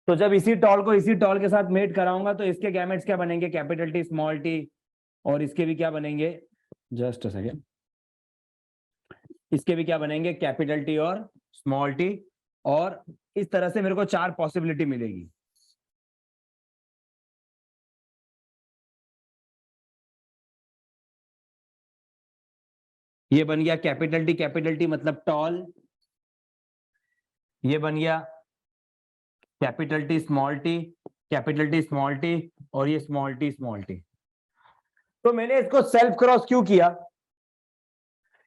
तो जब इसी टॉल को इसी टॉल के साथ मेट कराऊंगा तो इसके गैमेट्स क्या बनेंगे? कैपिटल टी स्मॉल टी, और इसके भी क्या बनेंगे? जस्ट अ सेकेंड, इसके भी क्या बनेंगे? कैपिटल टी और स्मॉल टी। और इस तरह से मेरे को 4 पॉसिबिलिटी मिलेगी। ये बन गया कैपिटल टी मतलब टॉल। ये बन गया capital T small T, capital T small T, और ये स्मॉल टी। तो मैंने इसको सेल्फ क्रॉस क्यों किया?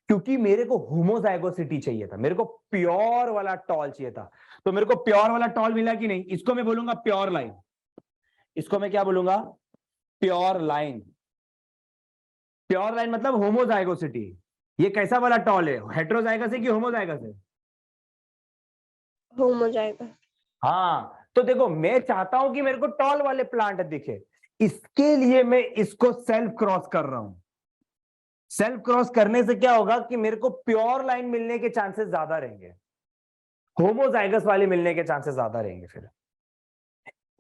क्योंकि मेरे को होमोजाइगोसिटी चाहिए था, मेरे को प्योर वाला टॉल चाहिए था। तो मेरे को प्योर वाला टॉल मिला कि नहीं? इसको मैं बोलूंगा प्योर लाइन। इसको मैं क्या बोलूंगा? Pure line. प्योर लाइन मतलब होमोजाइगोसिटी। ये कैसा वाला टॉल है? हेट्रोजाइगस है कि होमोजाइगस है? होम हो जाएगा। हाँ, तो देखो मैं चाहता हूं कि मेरे को टॉल वाले प्लांट दिखे, इसके लिए मैं इसको सेल्फ क्रॉस कर रहा हूं। सेल्फ क्रॉस करने से क्या होगा कि मेरे को प्योर लाइन मिलने के चांसेस ज्यादा रहेंगे, होमोजाइगस वाले मिलने के चांसेस ज्यादा रहेंगे। फिर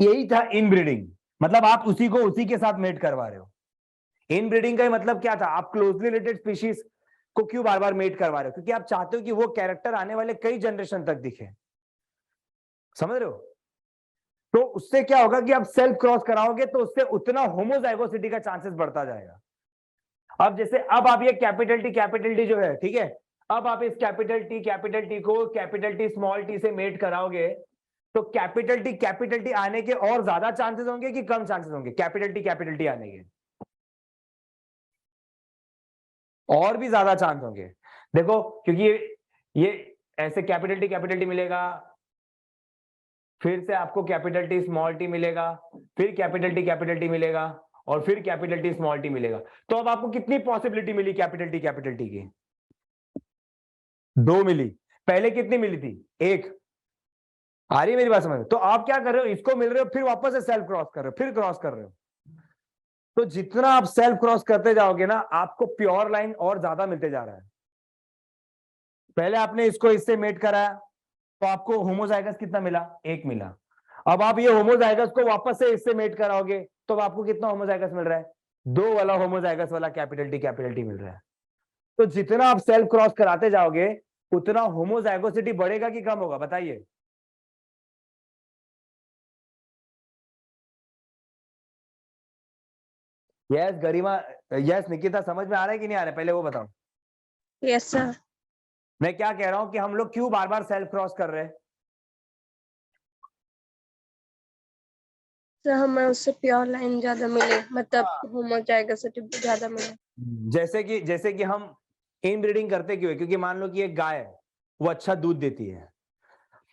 यही था इनब्रीडिंग। मतलब आप उसी को उसी के साथ मेट करवा रहे हो। इनब्रीडिंग का मतलब क्या था? आप क्लोजली रिलेटेड स्पीशीज को क्यों बार बार मेट करवा रहे हो? क्योंकि आप चाहते हो कि वो कैरेक्टर आने वाले कई जनरेशन तक दिखे। समझ रहे हो? तो उससे क्या होगा कि आप सेल्फ क्रॉस कराओगे तो उससे उतना होमोजाइगोसिटी का चांसेस बढ़ता जाएगा। अब जैसे अब आप ये कैपिटल टी जो है, ठीक है, अब आप इस कैपिटल टी को कैपिटल टी स्मॉल टी से मेट कराओगे तो कैपिटल टी आने के और ज्यादा चांसेस होंगे कि कम चांसेस होंगे? कैपिटल टी आने के और भी ज्यादा चांस होंगे। देखो, क्योंकि ये ऐसे कैपिटल टी मिलेगा, फिर से आपको कैपिटल टी स्मॉल टी मिलेगा, फिर कैपिटल टी मिलेगा, और फिर कैपिटल टी स्मॉल टी मिलेगा। तो अब आपको कितनी पॉसिबिलिटी मिली कैपिटल टी की? 2 मिली। पहले कितनी मिली थी? 1। आ रही है मेरी बात समझ में? तो आप क्या कर रहे हो? इसको मिल रहे हो, फिर वापस से सेल्फ क्रॉस कर रहे हो, फिर क्रॉस कर रहे हो। तो जितना आप सेल्फ क्रॉस करते जाओगे ना, आपको प्योर लाइन और ज्यादा मिलते जा रहा है। पहले आपने इसको इससे मेट कराया तो आपको होमोजाइगस कितना मिला? 1 मिला। अब आप ये होमोजाइगस को वापस से इससे मेट कराओगे तो आपको कितना होमोजाइगस मिल रहा है? 2 वाला होमोजाइगस वाला कैपिटल टी मिल रहा है। तो जितना आप सेल्फ क्रॉस कराते जाओगे उतना होमोजाइगोसिटी बढ़ेगा कि कम होगा? बताइए। यस गरिमा, यस निकिता, समझ में आ रहा है कि नहीं आ रहा है? पहले वो बताओ। Yes sir. मैं क्या कह रहा हूं कि हम लोग क्यों बार बार सेल्फ क्रॉस कर रहे हैं? सर हमें उससे प्योर लाइन ज्यादा मिले, मतलब होमोजाइगोसिटी ज्यादा मिले। जैसे कि हम इनब्रीडिंग करते क्यों है, क्योंकि मान लो कि एक गाय है, वो अच्छा दूध देती है,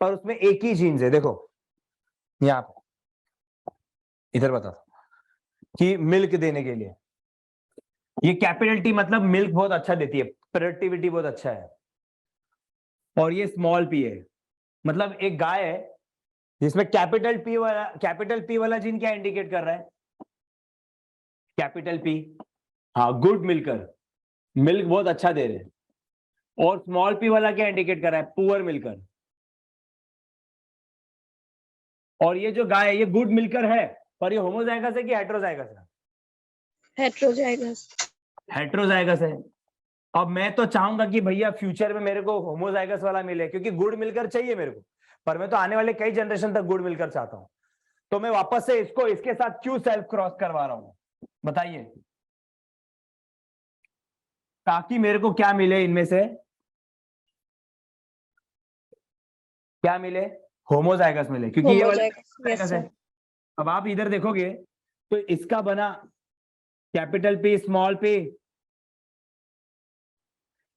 पर उसमें एक ही जीन्स है, देखो यहाँ पे, इधर बता कि मिल्क देने के लिए, ये कैपिटल टी मतलब मिल्क बहुत अच्छा देती है, प्रोडक्टिविटी बहुत अच्छा है, और ये स्मॉल पी है, मतलब एक गाय है जिसमें कैपिटल पी वाला जीन क्या इंडिकेट कर रहा है, कैपिटल पी, हाँ गुड मिल्कर, मिल्क बहुत अच्छा दे रहे हैं, और स्मॉल पी वाला क्या इंडिकेट कर रहा है, पुअर मिल्कर। और ये जो गाय है ये गुड मिल्कर है, पर ये होमोजाइगस है कि हेटेरोजाइगस है, हेट्रोजाइगस। हेटेरोजाइगस है। अब मैं तो चाहूंगा कि भैया फ्यूचर में मेरे को होमोजाइगस वाला मिले, क्योंकि गुड मिलकर चाहिए मेरे को, पर मैं तो आने वाले कई जनरेशन तक गुड मिलकर चाहता हूं, तो मैं वापस से इसको इसके साथ क्यों सेल्फ क्रॉस करवा रहा हूं, बताइए, ताकि मेरे को क्या मिले, इनमें से क्या मिले, होमोजाइगस मिले, क्योंकि ये वाला होमोजाइगस। यस है। सर। अब आप इधर देखोगे तो इसका बना कैपिटल पी स्मॉल पी,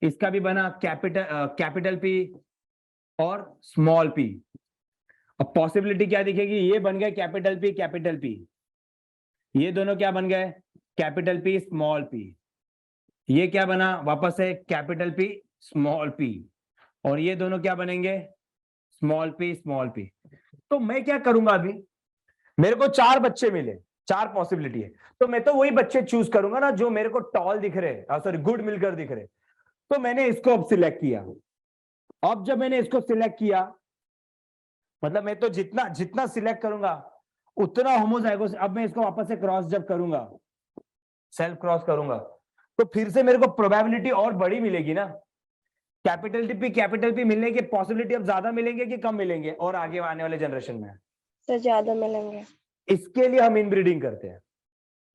इसका भी बना कैपिटल पी और स्मॉल पी। अब पॉसिबिलिटी क्या दिखेगी, ये बन गए कैपिटल पी, ये दोनों क्या बन गए, कैपिटल पी स्मॉल पी, ये क्या बना वापस से कैपिटल पी स्मॉल पी, और ये दोनों क्या बनेंगे, स्मॉल पी। तो मैं क्या करूंगा, अभी मेरे को 4 बच्चे मिले, 4 पॉसिबिलिटी है, तो मैं तो वही बच्चे चूज करूंगा ना जो मेरे को टॉल दिख रहे, सॉरी गुड मिलकर दिख रहे। तो मैंने इसको अब सिलेक्ट किया, अब जब मैंने इसको सिलेक्ट किया, मतलब मैं तो जितना जितना सिलेक्ट करूंगा उतना होमोजाइगोस, अब मैं इसको वापस से क्रॉस जब करूंगा, सेल्फ क्रॉस करूंगा, तो फिर से मेरे को प्रोबेबिलिटी और बड़ी मिलेगी ना, कैपिटल पी मिलने की पॉसिबिलिटी अब ज्यादा मिलेंगे कि कम मिलेंगे, और आगे आने वाले जनरेशन में सर ज्यादा मिलेंगे। इसके लिए हम इनब्रीडिंग करते हैं,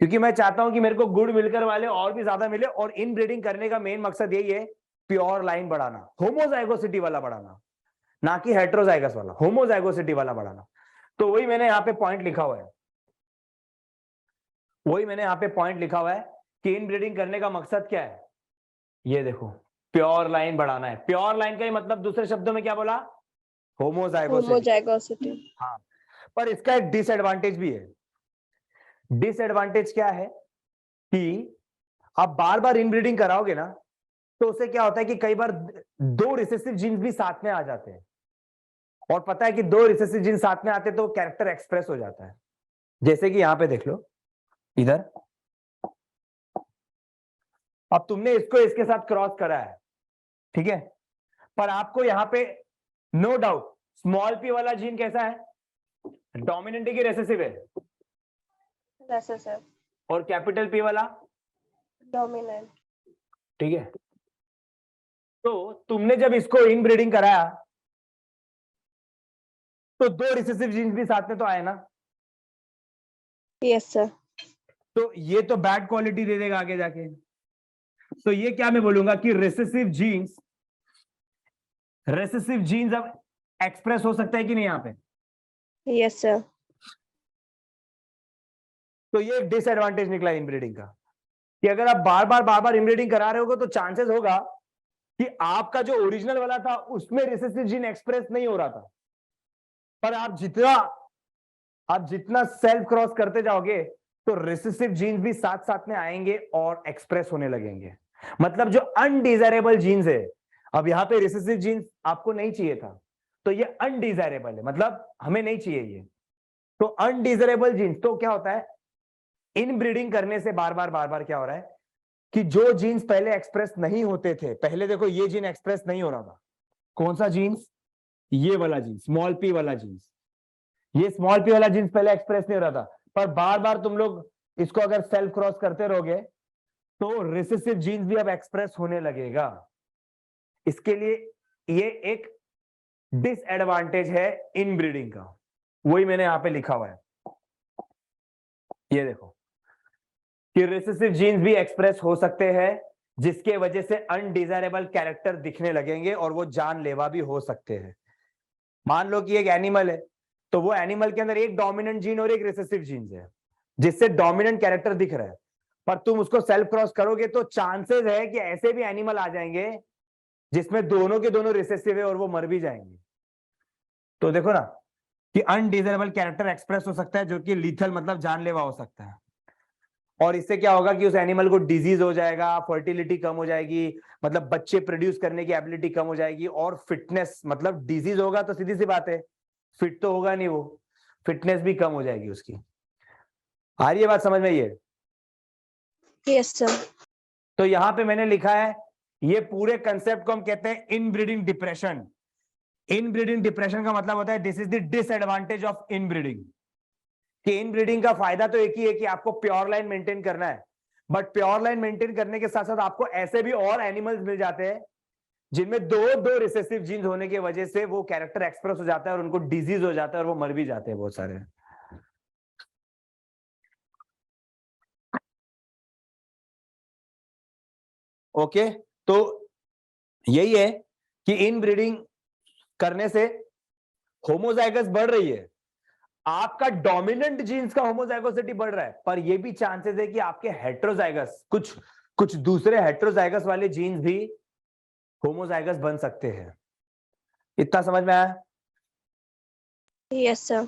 क्योंकि मैं चाहता हूं कि मेरे को गुड मिलकर वाले और भी ज्यादा मिले, और इनब्रीडिंग करने का मेन मकसद यही है, प्योर लाइन बढ़ाना, होमोजाइगोसिटी वाला बढ़ाना, ना कि हेटेरोजाइगस वाला, होमोजाइगोसिटी वाला बढ़ाना। तो वही मैंने यहाँ पे पॉइंट लिखा हुआ है, वही मैंने यहाँ पे पॉइंट लिखा हुआ है कि इनब्रीडिंग करने का मकसद क्या है, ये देखो प्योर लाइन बढ़ाना है। प्योर लाइन का ही मतलब दूसरे शब्दों में क्या बोला, होमोजाइगोसिटी। हाँ, पर इसका एक डिसएडवांटेज भी है। डिसएडवांटेज क्या है कि आप बार बार इनब्रीडिंग कराओगे ना, तो उससे क्या होता है कि कई बार 2 रिसेसिव जीन्स भी साथ में आ जाते हैं, और पता है कि 2 रिसेसिव जीन्स साथ में आते हैं तो कैरेक्टर एक्सप्रेस हो जाता है, जैसे कि यहां पे देख लो इधर, अब तुमने इसको इसके साथ क्रॉस करा है, ठीक है, पर आपको यहां पे नो डाउट स्मॉल पी वाला जीन कैसा है, डोमिनेंट है कि रेसेसिव है, रेसेसिव। और कैपिटल पी वाला डोमिनेंट। ठीक है। तो तुमने जब इसको इनब्रीडिंग कराया तो 2 रिसेसिव जीन्स भी साथ में तो आए ना, यस सर। तो ये तो बैड क्वालिटी दे देगा आगे जाके। तो ये क्या मैं बोलूंगा कि रेसेसिव जीन्स अब एक्सप्रेस हो सकता है कि नहीं यहाँ पे, यस सर। तो ये एक डिसएडवांटेज निकला इनब्रीडिंग का, कि अगर आप बार बार इनब्रीडिंग करा रहे होगे तो चांसेस होगा कि आपका जो ओरिजिनल वाला था उसमें रिसेसिव जीन एक्सप्रेस नहीं हो रहा था, पर आप जितना सेल्फ क्रॉस करते जाओगे तो रिसेसिव जीन्स भी साथ साथ में आएंगे और एक्सप्रेस होने लगेंगे। मतलब जो अनडिजायरेबल जीन्स है, अब यहां पे रिसेसिव जीन्स आपको नहीं चाहिए था, तो ये अनडिजायरेबल है, मतलब हमें नहीं चाहिए ये, तो अनडिजायरेबल जीन्स, तो क्या होता है इनब्रीडिंग करने से बार बार क्या हो रहा है कि जो जीन्स पहले एक्सप्रेस नहीं होते थे, पहले देखो ये जीन एक्सप्रेस नहीं हो रहा था, कौन सा जीन्स, ये वाला जीन्स, स्मॉल पी वाला जीन्स, ये स्मॉल पी वाला जीन्स पहले एक्सप्रेस नहीं हो रहा था, पर बार बार तुम लोग इसको अगर सेल्फ क्रॉस करते रहोगे तो रिसेसिव जीन्स भी अब एक्सप्रेस होने लगेगा। इसके लिए ये एक डिसएडवांटेज है इनब्रीडिंग का, वही मैंने यहां पे लिखा हुआ है, ये देखो कि रिसेसिव जीन्स भी एक्सप्रेस हो सकते हैं, जिसके वजह से अनडिजायरेबल कैरेक्टर दिखने लगेंगे और वो जानलेवा भी हो सकते हैं। मान लो कि एक एनिमल है, तो वो एनिमल के अंदर एक डोमिनेंट जीन और एक रिसेसिव जीन है, जिससे डोमिनेंट कैरेक्टर दिख रहा है, पर तुम उसको सेल्फ क्रॉस करोगे तो चांसेस है कि ऐसे भी एनिमल आ जाएंगे जिसमें दोनों के दोनों रिसेसिव है और वो मर भी जाएंगे। तो देखो ना कि अनडिजायरेबल कैरेक्टर एक्सप्रेस हो सकता है जो कि लीथल मतलब जानलेवा हो सकता है, और इससे क्या होगा कि उस एनिमल को डिजीज हो जाएगा, फर्टिलिटी कम हो जाएगी, मतलब बच्चे प्रोड्यूस करने की एबिलिटी कम हो जाएगी, और फिटनेस मतलब डिजीज होगा तो सीधी सी बात है फिट तो होगा नहीं, वो फिटनेस भी कम हो जाएगी उसकी। आ रही है बात समझ में? ये यस सर। तो यहां पे मैंने लिखा है ये पूरे कंसेप्ट को हम कहते हैं इनब्रीडिंग डिप्रेशन। इनब्रीडिंग डिप्रेशन का मतलब होता है this is the disadvantage of inbreeding. कि इनब्रीडिंग का फायदा तो एक ही है कि आपको प्योर लाइन मेंटेन करना है, बट प्योर लाइन मेंटेन करने के साथ साथ आपको ऐसे भी और एनिमल्स मिल जाते हैं जिनमें दो दो रिसेसिव जीन्स होने की वजह से वो कैरेक्टर एक्सप्रेस हो जाता है और उनको डिजीज हो जाता है और वो मर भी जाते हैं बहुत सारे। ओके, तो यही है कि इनब्रीडिंग करने से होमोजाइगस बढ़ रही है, आपका डोमिनेंट जीन्स का होमोजाइगोसिटी बढ़ रहा है, पर यह भी चांसेस है कि आपके हेट्रोजाइगस कुछ कुछ दूसरे हेट्रोजाइगस वाले जीन्स भी होमोजाइगस बन सकते हैं। इतना समझ में आया? Yes sir.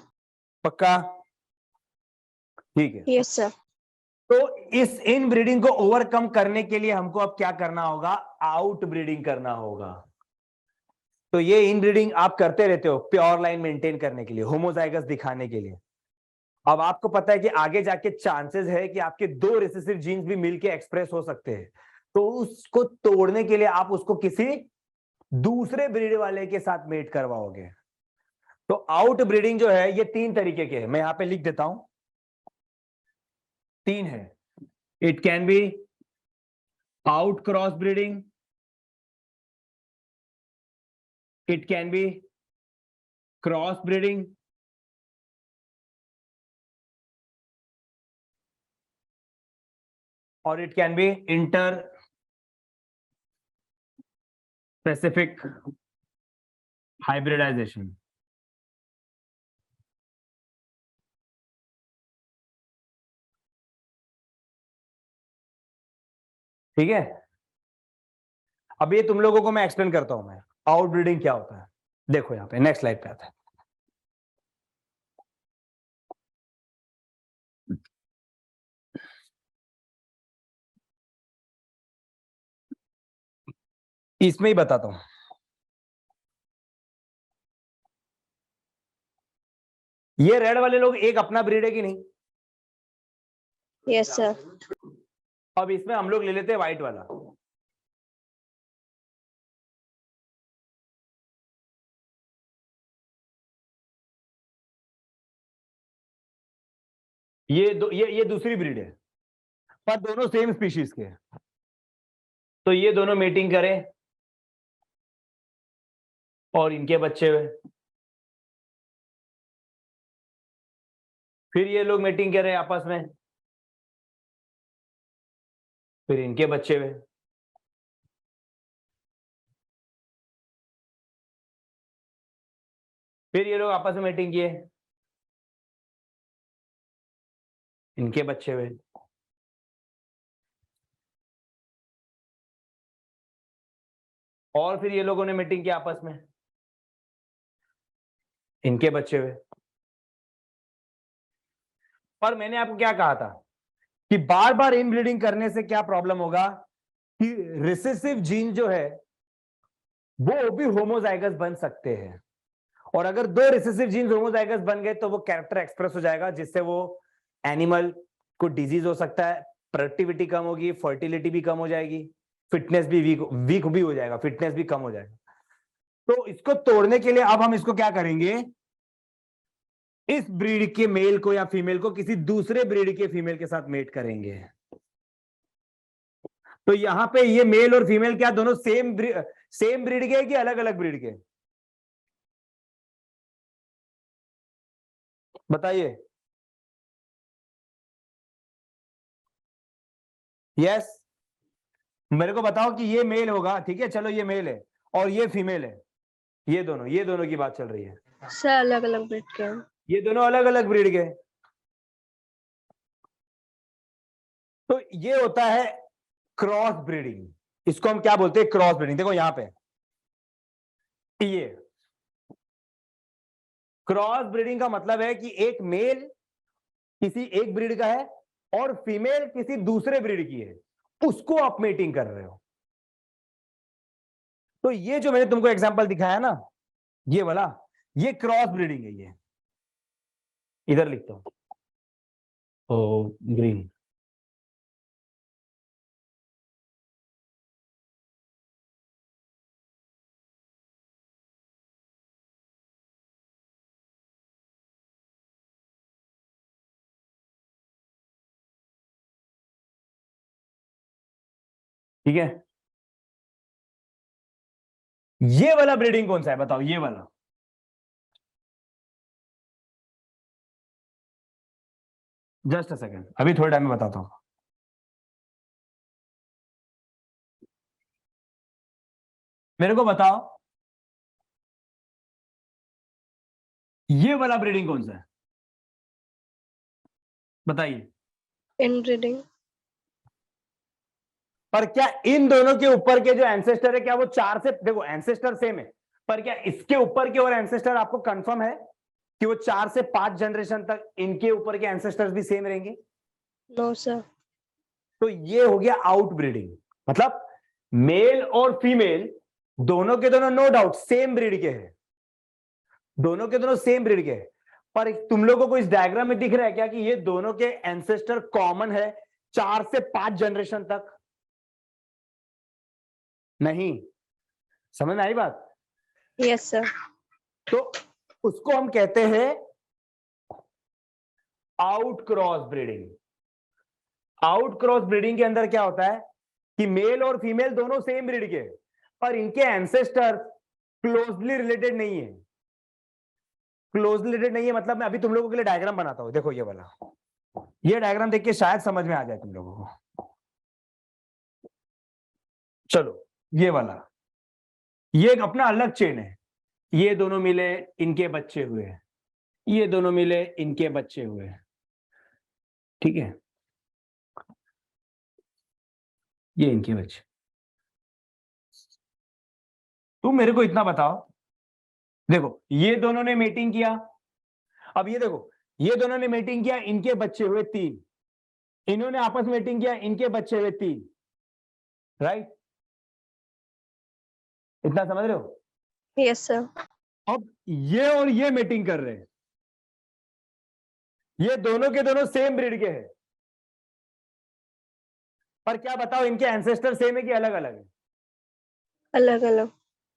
पक्का? ठीक है। Yes sir. तो इस इन ब्रीडिंग को ओवरकम करने के लिए हमको अब क्या करना होगा? आउट ब्रीडिंग करना होगा। तो ये इन ब्रीडिंग आप करते रहते हो प्योर लाइन मेंटेन करने के लिए, होमोजाइगस दिखाने के लिए। अब आपको पता है कि आगे जाके चांसेस है कि आपके दो रिसेसिव जीन्स भी मिलके एक्सप्रेस हो सकते हैं, तो उसको तोड़ने के लिए आप उसको किसी दूसरे ब्रीड वाले के साथ मेट करवाओगे। तो आउट ब्रीडिंग जो है ये तीन तरीके के हैं, मैं यहां पे लिख देता हूं, तीन है। It can be out cross breeding, it can be cross breeding, और it can be inter specific hybridisation. ठीक है, अब ये तुम लोगों को मैं एक्सप्लेन करता हूं मैं आउट ब्रीडिंग क्या होता है। देखो यहां पे नेक्स्ट स्लाइड पे आता है। इसमें ही बताता हूं। ये रेड वाले लोग एक अपना ब्रीड है कि नहीं? Yes sir. अब इसमें हम लोग ले लेते हैं व्हाइट वाला। ये दूसरी ब्रीड है, पर दोनों सेम स्पीशीज के हैं। तो ये दोनों मेटिंग करें और इनके बच्चे हुए, फिर ये लोग मेटिंग करें आपस में, फिर इनके बच्चे हुए, फिर ये लोग आपस में मेटिंग किए, इनके बच्चे हुए, और फिर ये लोगों ने मीटिंग की आपस में, इनके बच्चे हुए। पर मैंने आपको क्या कहा था कि बार बार इनब्रीडिंग करने से क्या प्रॉब्लम होगा कि रिसेसिव जीन जो है वो भी होमोजाइगस बन सकते हैं, और अगर दो रिसेसिव जीन्स होमोजाइगस बन गए तो वो कैरेक्टर एक्सप्रेस हो जाएगा जिससे वो एनिमल को डिजीज हो सकता है, प्रोडक्टिविटी कम होगी, फर्टिलिटी भी कम हो जाएगी, फिटनेस भी वीक भी हो जाएगा, फिटनेस भी कम हो जाएगा। तो इसको तोड़ने के लिए अब हम इसको क्या करेंगे, इस ब्रीड के मेल को या फीमेल को किसी दूसरे ब्रीड के फीमेल के साथ मेट करेंगे। तो यहां पे ये मेल और फीमेल क्या दोनों सेम ब्रीड के कि अलग अलग ब्रीड के? बताइए। यस, मेरे को बताओ कि ये मेल होगा, ठीक है चलो ये मेल है और ये फीमेल है, ये दोनों की बात चल रही है। सर अलग अलग ब्रीड के हैं। ये दोनों अलग अलग ब्रीड के, तो ये होता है क्रॉस ब्रीडिंग। इसको हम क्या बोलते हैं? Cross breeding. देखो यहां पे ये क्रॉस ब्रीडिंग का मतलब है कि एक मेल किसी एक ब्रीड का है और फीमेल किसी दूसरे ब्रीड की है, उसको आप मेटिंग कर रहे हो। तो ये जो मैंने तुमको एग्जांपल दिखाया ना, ये वाला, ये क्रॉस ब्रीडिंग है। ये इधर लिखता हूं, ओ ग्रीन। ठीक है, ये वाला ब्रीडिंग कौन सा है बताओ? ये वाला, जस्ट अ सेकेंड, अभी थोड़े टाइम में बताता हूं। मेरे को बताओ ये वाला ब्रीडिंग कौन सा है, बताइए। इनब्रीडिंग। पर क्या इन दोनों के ऊपर के जो एंसेस्टर है, क्या वो 4 से, देखो एंसेस्टर सेम है, पर क्या इसके ऊपर के और एंसेस्टर आपको कंफर्म है कि वो 4 से 5 जनरेशन तक इनके ऊपर के एंसेस्टर्स भी सेम रहेंगे? No sir. तो ये हो गया आउट ब्रीडिंग। मतलब मेल और फीमेल दोनों के दोनों नो डाउट सेम ब्रीड के हैं, दोनों के दोनों सेम ब्रीड के हैं, पर तुम लोगों को इस डायग्राम में दिख रहा है क्या कि ये दोनों के एंसेस्टर कॉमन है 4 से 5 जनरेशन तक? नहीं, समझ में आई बात? Yes sir. तो उसको हम कहते हैं out cross breeding. Out cross breeding के अंदर क्या होता है कि मेल और फीमेल दोनों सेम ब्रीड के, पर इनके एंसेस्टर क्लोजली रिलेटेड नहीं है। क्लोजली रिलेटेड नहीं है मतलब मैं अभी तुम लोगों के लिए डायग्राम बनाता हूं। देखो ये वाला, ये डायग्राम देख के शायद समझ में आ जाए तुम लोगों को। चलो ये वाला, ये एक अपना अलग चेन है। ये दोनों मिले, इनके बच्चे हुए, ये दोनों मिले, इनके बच्चे हुए। ठीक है, ये इनके बच्चे। तुम मेरे को इतना बताओ, देखो ये दोनों ने मेटिंग किया, अब ये देखो ये दोनों ने मेटिंग किया, इनके बच्चे हुए 3, इन्होंने आपस में मेटिंग किया, इनके बच्चे हुए 3, राइट? इतना समझ रहे हो? Yes sir. अब ये और ये मेटिंग कर रहे हैं, ये दोनों के दोनों सेम ब्रीड के हैं, पर क्या बताओ इनके एंसेस्टर सेम है कि अलग अलग है? अलग अलग।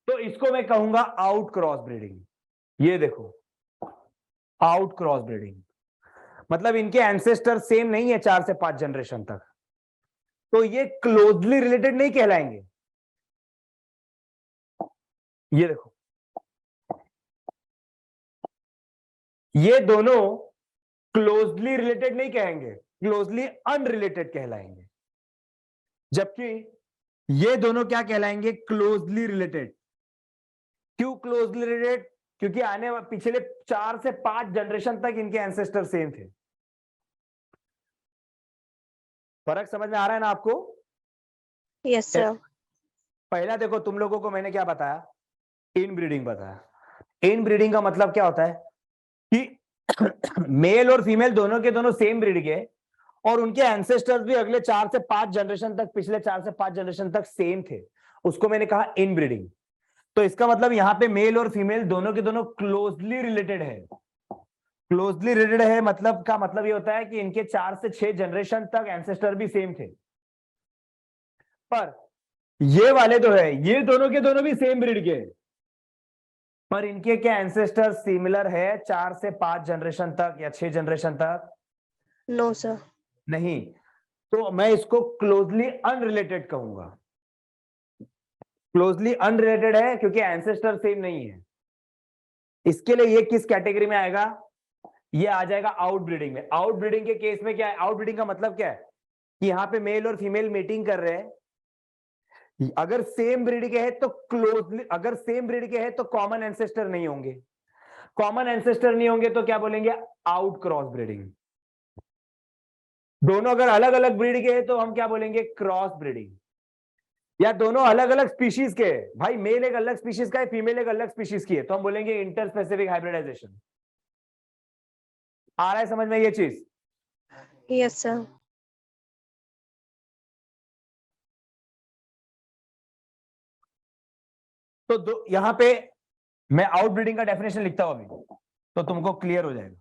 तो इसको मैं कहूंगा आउट क्रॉस ब्रीडिंग। ये देखो आउट क्रॉस ब्रीडिंग मतलब इनके एंसेस्टर सेम नहीं है 4 से 5 जनरेशन तक, तो ये क्लोजली रिलेटेड नहीं कहलाएंगे। ये देखो ये दोनों क्लोजली रिलेटेड नहीं कहेंगे, क्लोजली अनरिलेटेड कहलाएंगे, जबकि ये दोनों क्या कहलाएंगे? Closely related. क्यों क्लोजली रिलेटेड? क्योंकि आने पिछले 4 से 5 जनरेशन तक इनके एंसेस्टर सेम थे। फर्क समझ में आ रहा है ना आपको? Yes sir. पहला देखो तुम लोगों को मैंने क्या बताया? इन ब्रीडिंग बताया। इन ब्रीडिंग का मतलब क्या होता है कि मेल और फीमेल दोनों के दोनों सेम ब्रीड के और उनके एंसेस्टर्स भी अगले 4 से 5 जनरेशन तक, पिछले 4 से 5 जनरेशन तक सेम थे, उसको मैंने कहा इन ब्रीडिंग। तो इसका मतलब यहां पे मेल और फीमेल दोनों के दोनों क्लोजली रिलेटेड है। क्लोजली रिलेटेड है मतलब का मतलब ये होता है कि इनके 4 से 6 जनरेशन तक एंसेस्टर भी सेम थे। पर ये वाले तो है, ये दोनों के दोनों भी सेम ब्रीड के, पर इनके क्या एंसेस्टर सिमिलर है 4 से 5 जनरेशन तक या 6 जनरेशन तक? No sir. नहीं, तो मैं इसको क्लोजली अनरिलेटेड कहूंगा। क्लोजली अनरिलेटेड है क्योंकि एंसेस्टर सेम नहीं है। इसके लिए ये किस कैटेगरी में आएगा? ये आ जाएगा आउट ब्रीडिंग में। आउट ब्रीडिंग के केस में क्या है? आउट ब्रीडिंग का मतलब क्या है कि यहां पे मेल और फीमेल मीटिंग कर रहे हैं, अगर सेम ब्रीड के हैं तो क्लोजली, अगर सेम ब्रीड के हैं तो कॉमन एंसेस्टर नहीं होंगे, कॉमन एंसेस्टर नहीं होंगे तो क्या बोलेंगे? Out cross breeding. दोनों अगर अलग अलग ब्रीड के हैं तो हम क्या बोलेंगे, क्रॉस ब्रीडिंग। या दोनों अलग अलग स्पीशीज के हैं, भाई मेल एक अलग स्पीशीज का है, फीमेल एक अलग स्पीशीज की है, तो हम बोलेंगे इंटर स्पेसिफिक हाइब्रिडाइजेशन। आ रहा है समझ में ये चीज? Yes, sir. तो यहां पे मैं आउट ब्रीडिंग का डेफिनेशन लिखता हूं अभी, तो तुमको क्लियर हो जाएगा।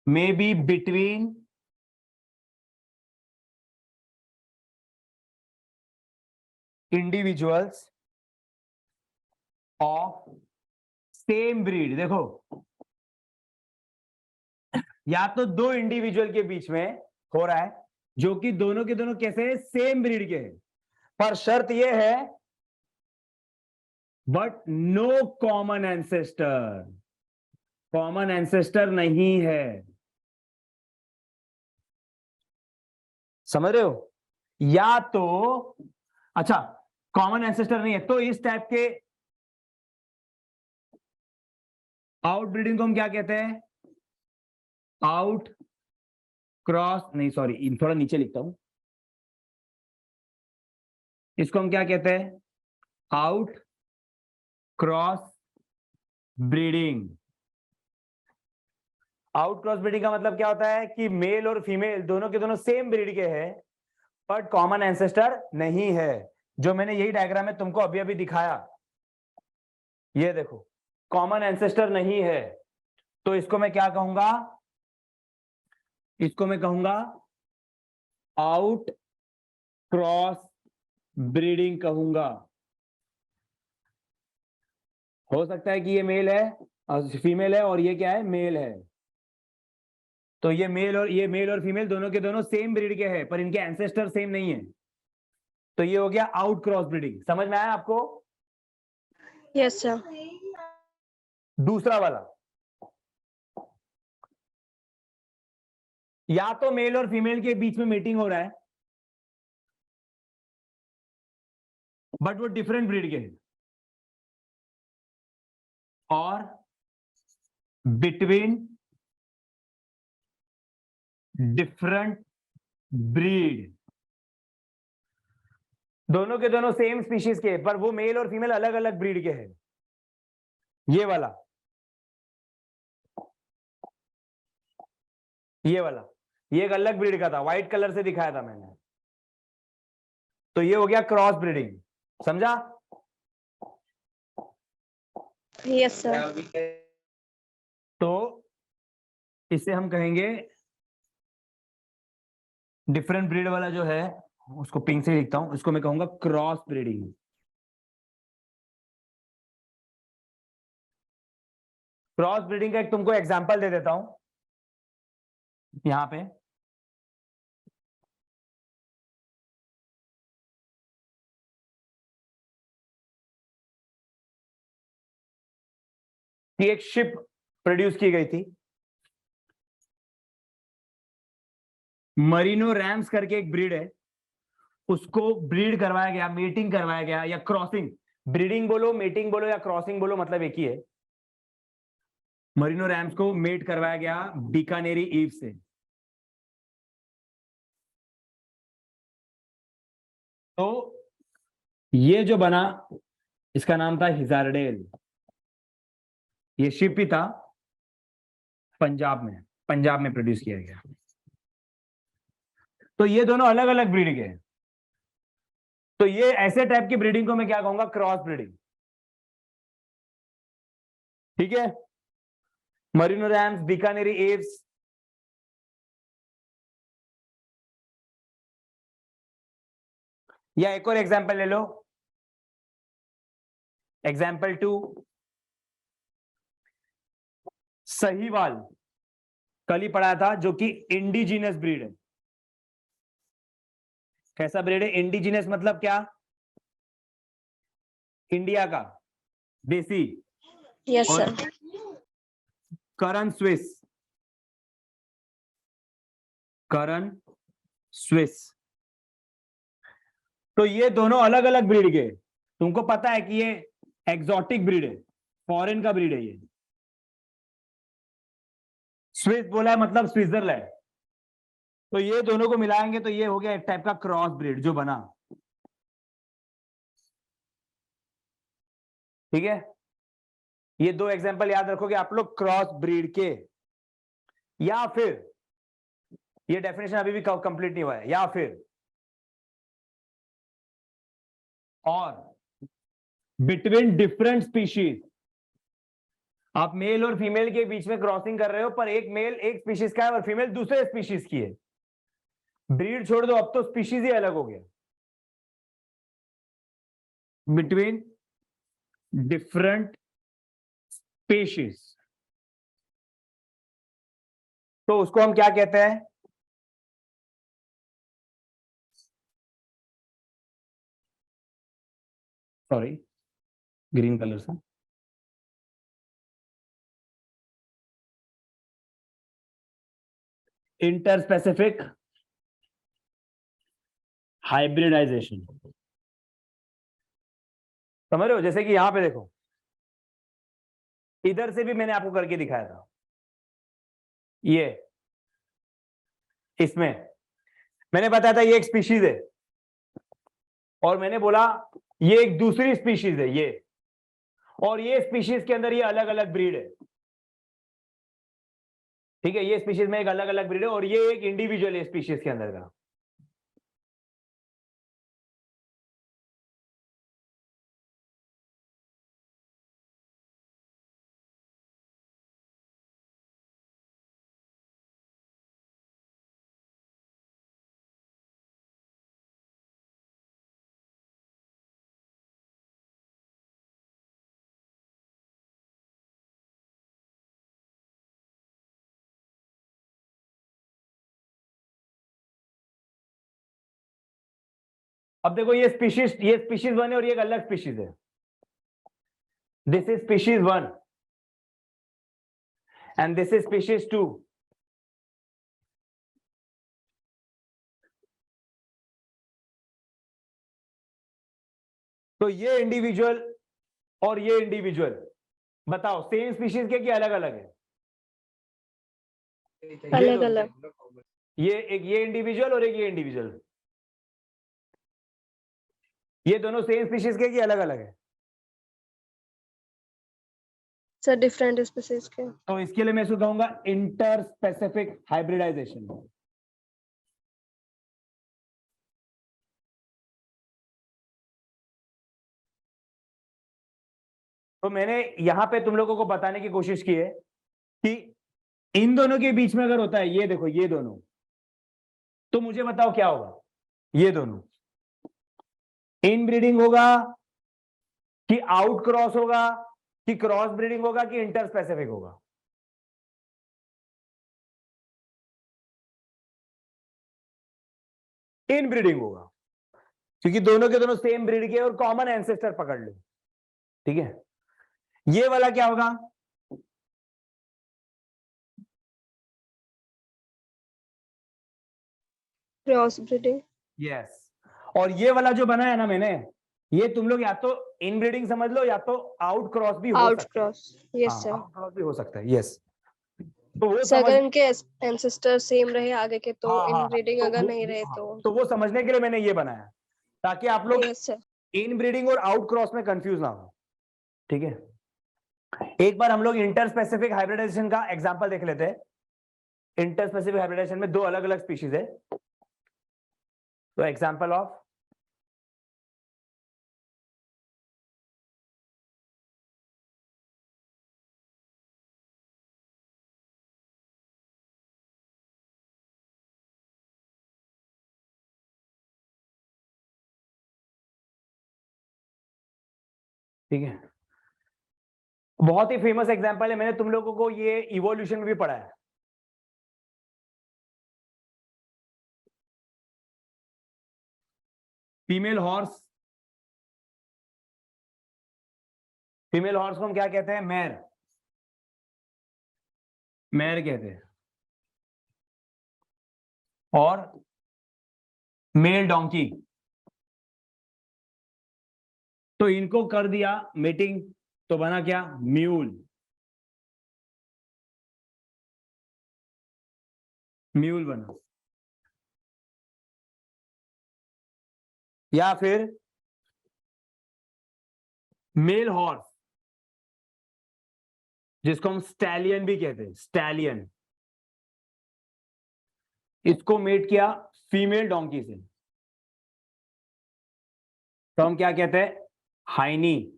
May be between individuals of same breed. देखो, या तो दो इंडिविजुअल के बीच में हो रहा है जो कि दोनों के दोनों कैसे हैं, सेम ब्रीड के हैं, पर शर्त यह है but no common ancestor, common ancestor नहीं है। समझ रहे हो? या तो अच्छा, कॉमन एंसेस्टर नहीं है तो इस टाइप के आउट ब्रीडिंग को हम क्या कहते हैं, आउट क्रॉस, नहीं सॉरी थोड़ा नीचे लिखता हूं, इसको हम क्या कहते हैं, out cross breeding. Out cross breeding का मतलब क्या होता है कि मेल और फीमेल दोनों के दोनों सेम ब्रीड के हैं बट कॉमन एंसेस्टर नहीं है। जो मैंने यही डायग्राम में तुमको अभी अभी दिखाया, ये देखो कॉमन एंसेस्टर नहीं है, तो इसको मैं क्या कहूंगा, इसको मैं कहूंगा आउट क्रॉस ब्रीडिंग कहूंगा। हो सकता है कि ये मेल है और फीमेल है और ये क्या है, मेल है, तो ये मेल और फीमेल दोनों के दोनों सेम ब्रीड के हैं पर इनके एंसेस्टर सेम नहीं है, तो ये हो गया आउट क्रॉस ब्रीडिंग। समझ में आया आपको? Yes, sir. दूसरा वाला, या तो मेल और फीमेल के बीच में मीटिंग हो रहा है बट वो डिफरेंट ब्रीड के हैं, और बिटवीन डिफरेंट ब्रीड, दोनों के दोनों सेम स्पीशीज के पर वो मेल और फीमेल अलग अलग ब्रीड के हैं। ये वाला, ये वाला, ये एक अलग ब्रीड का था, व्हाइट कलर से दिखाया था मैंने, तो ये हो गया क्रॉस ब्रीडिंग। समझा? Yes, sir. तो इसे हम कहेंगे डिफरेंट ब्रीड वाला जो है, उसको पिंक से लिखता हूं, इसको मैं कहूंगा क्रॉस ब्रीडिंग। क्रॉस ब्रीडिंग का एक तुमको एग्जांपल दे देता हूं यहां पे। कि एक शिप प्रोड्यूस की गई थी, मरीनो रैम्स करके एक ब्रीड है, उसको ब्रीड करवाया गया, मेटिंग करवाया गया या क्रॉसिंग, ब्रीडिंग बोलो मेटिंग बोलो या क्रॉसिंग बोलो मतलब एक ही है। मरीनो रैम्स को मेट करवाया गया बीकानेरी ईव से। तो ये जो बना इसका नाम था हिजारडेल, ये शिप ही था, पंजाब में प्रोड्यूस किया गया। तो ये दोनों अलग अलग ब्रीड के हैं, तो ये ऐसे टाइप की ब्रीडिंग को मैं क्या कहूंगा, क्रॉस ब्रीडिंग। ठीक है, मरीनो रैम्स, बीकानेरी एव्स, या एक और एग्जांपल ले लो, एग्जांपल 2 सहीवाल, कल ही पढ़ा था, जो कि इंडिजिनस ब्रीड है। कैसा ब्रीड है? इंडिजिनस मतलब क्या? इंडिया का, देसी। Yes, और sir. करन स्विस, करण स्विस। तो ये दोनों अलग अलग ब्रीड के, तुमको पता है कि ये एक्सोटिक ब्रीड है, फॉरेन का ब्रीड है ये। स्विस बोला है मतलब स्विट्जरलैंड। तो ये दोनों को मिलाएंगे तो ये हो गया एक टाइप का क्रॉस ब्रीड जो बना। ठीक है, ये दो एग्जांपल याद रखोगे आप लोग, क्रॉस ब्रीड के। या फिर ये डेफिनेशन अभी भी कंप्लीट नहीं हुआ है, या फिर और बिटवीन डिफरेंट स्पीशीज, आप मेल और फीमेल के बीच में क्रॉसिंग कर रहे हो, पर एक मेल एक स्पीशीज का है और फीमेल दूसरे स्पीशीज की है। ब्रीड छोड़ दो, अब तो स्पीशीज ही अलग हो गया। बिटवीन डिफरेंट स्पीशीज, तो उसको हम क्या कहते हैं? सॉरी, ग्रीन कलर से इंटरस्पेसिफिक हाइब्रिडाइजेशन। समझ रहे हो? जैसे कि यहां पे देखो, इधर से भी मैंने आपको करके दिखाया था, ये इसमें मैंने बताया था ये एक स्पीशीज है, और मैंने बोला ये एक दूसरी स्पीशीज है ये, और ये स्पीशीज के अंदर ये अलग अलग ब्रीड है। ठीक है, ये स्पीशीज में एक अलग अलग ब्रीड है और ये एक इंडिविजुअल है स्पीशीज के अंदर का। अब देखो ये स्पीशीज वन है और ये एक अलग स्पीशीज है। This is species one and this is species two. तो ये इंडिविजुअल और ये इंडिविजुअल, बताओ सेम स्पीशीज के कि अलग अलग है? अलग अलग। ये एक ये इंडिविजुअल और एक ये इंडिविजुअल, ये दोनों सेम स्पीशीज के कि अलग अलग है? सर डिफरेंट स्पीसीज के। तो इसके लिए मैं इसको कहूंगा इंटर स्पेसिफिक हाइब्रिडाइजेशन। तो मैंने यहां पे तुम लोगों को बताने की कोशिश की है कि इन दोनों के बीच में अगर होता है, ये देखो ये दोनों, तो मुझे बताओ क्या होगा? ये दोनों इन ब्रीडिंग होगा कि आउट क्रॉस होगा कि क्रॉस ब्रीडिंग होगा कि इंटर स्पेसिफिक होगा? इन ब्रीडिंग होगा, क्योंकि दोनों के दोनों सेम ब्रीड के और कॉमन एंसेस्टर पकड़ लो। ठीक है, ये वाला क्या होगा? Cross breeding. यस। और ये वाला जो बना है ना मैंने, ये तुम लोग या तो इन ब्रीडिंग समझ लो या तो आउट क्रॉस भी हो आउट सकता है। क्रॉस। यस हाँ, सर। आउट क्रॉस भी हो सकता है। यस, तो वो सर समझ, अगर इनके एंसेस्टर सेम रहे आगे के तो हाँ हाँ, इनब्रीडिंग तो अगर वो नहीं रहे हाँ, तो। तो वो समझने के लिए मैंने ये बनाया, ताकि आप लोग यस सर। इन ब्रीडिंग और आउट क्रॉस में कंफ्यूज ना हो। ठीक है, एक बार हम लोग इंटर स्पेसिफिक हाइब्रिडाइजेशन का एग्जांपल देख लेते हैं। इंटर स्पेसिफिक हाइब्रिडाइजेशन में दो अलग अलग स्पीशीज है, तो एग्जांपल ऑफ ठीक है, बहुत ही फेमस एग्जांपल है, मैंने तुम लोगों को ये इवोल्यूशन में भी पढ़ा है। फीमेल हॉर्स, फीमेल हॉर्स को हम क्या कहते हैं? मैर, मैर कहते हैं। और मेल डोंकी, तो इनको कर दिया मीटिंग, तो बना क्या, म्यूल। म्यूल बना। या फिर मेल हॉर्स, जिसको हम स्टैलियन भी कहते हैं, स्टैलियन, इसको मेट किया फीमेल डोंकी से, तो हम क्या कहते हैं, हाइनी।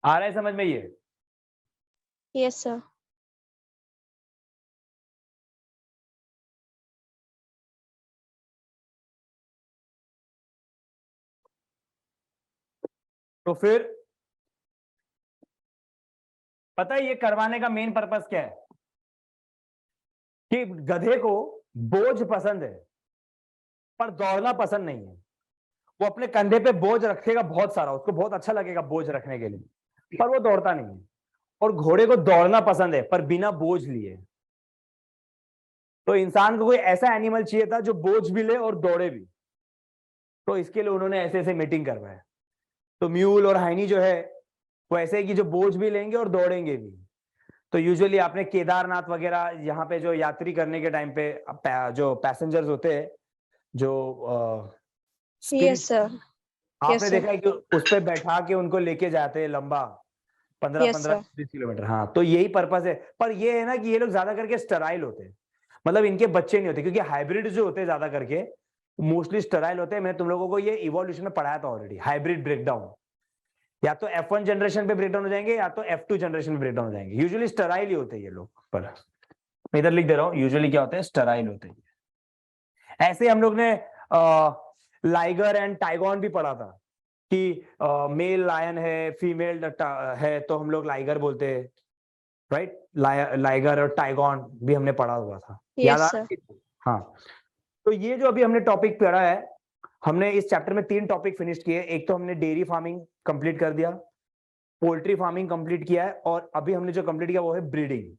आ रहा है समझ में ये? Yes, sir. तो फिर पता है ये करवाने का मेन पर्पस क्या है, कि गधे को बोझ पसंद है पर दौड़ना पसंद नहीं है। वो अपने कंधे पे बोझ रखेगा बहुत सारा, उसको बहुत अच्छा लगेगा बोझ रखने के लिए, पर वो दौड़ता नहीं है। और घोड़े को दौड़ना पसंद है पर बिना बोझ लिए। तो इंसान को कोई ऐसा एनिमल चाहिए था जो बोझ भी ले और दौड़े भी, तो इसके लिए उन्होंने ऐसे ऐसे मीटिंग करवाया। तो म्यूल और हाइनी जो है वो ऐसे है कि जो बोझ भी लेंगे और दौड़ेंगे भी। तो यूजुअली आपने केदारनाथ वगैरह यहाँ पे जो यात्री करने के टाइम पे जो पैसेंजर्स होते हैं, जो Yes, sir. आपने Yes, sir. देखा है कि उस पे बैठा के उनको लेके जाते हैं लंबा 15 Yes, 15 sir. 20 किलोमीटर। हाँ, तो यही पर्पस है। पर ये है ना कि ये लोग ज्यादा करके स्टराइल होते हैं, मतलब इनके बच्चे नहीं होते, क्योंकि हाइब्रिड जो होते हैं ज्यादा करके मोस्टली स्टराइल होते हैं। मैंने तुम लोगों को ये इवोल्यूशन में पढ़ाया था ऑलरेडी, हाइब्रिड ब्रेकडाउन या तो F1 जनरेशन पे ब्रेकडाउन हो जाएंगे या तो F2 जनरेशन पे ब्रेकडाउन हो जाएंगे। यूजुअली स्टराइल ही होते हैं ये लोग। पर मैं इधर लिख दे रहा हूँ, यूजुअली क्या होते हैं, स्टराइल होते हैं। ऐसे हम लोग ने लाइगर एंड टाइगॉन भी पढ़ा था कि मेल लायन है, फीमेल है, तो हम लोग लाइगर बोलते हैं, राइट। लाइगर और टाइगॉन भी हमने पढ़ा हुआ था, याद Yes, आ sir. हाँ। तो ये जो अभी हमने टॉपिक पढ़ा है, हमने इस चैप्टर में 3 टॉपिक फिनिश किए। एक तो हमने डेयरी फार्मिंग कंप्लीट कर दिया, पोल्ट्री फार्मिंग कंप्लीट किया है, और अभी हमने जो कंप्लीट किया वो है ब्रीडिंग।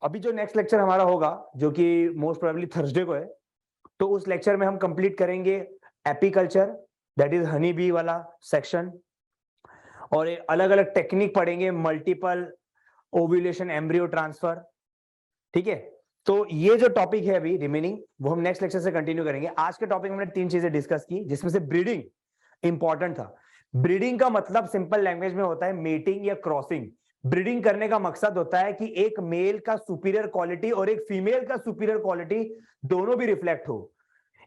अभी जो नेक्स्ट लेक्चर हमारा होगा, जो कि मोस्ट प्रोबेबली थर्सडे को है, तो उस लेक्चर में हम कंप्लीट करेंगे apiculture, that is honey bee वाला सेक्शन, और अलग अलग टेक्निक पढ़ेंगे, मल्टीपल ओव्यूलेशन, एम्ब्रियो ट्रांसफर। ठीक है, तो ये जो टॉपिक है अभी रिमेनिंग, वो हम नेक्स्ट लेक्चर से कंटिन्यू करेंगे। आज के टॉपिक में हमने 3 चीजें डिस्कस की, जिसमें से ब्रीडिंग इंपॉर्टेंट था। ब्रीडिंग का मतलब सिंपल लैंग्वेज में होता है मेटिंग या क्रॉसिंग। ब्रीडिंग करने का मकसद होता है कि एक मेल का सुपीरियर क्वालिटी और एक फीमेल का सुपीरियर क्वालिटी दोनों भी रिफ्लेक्ट हो।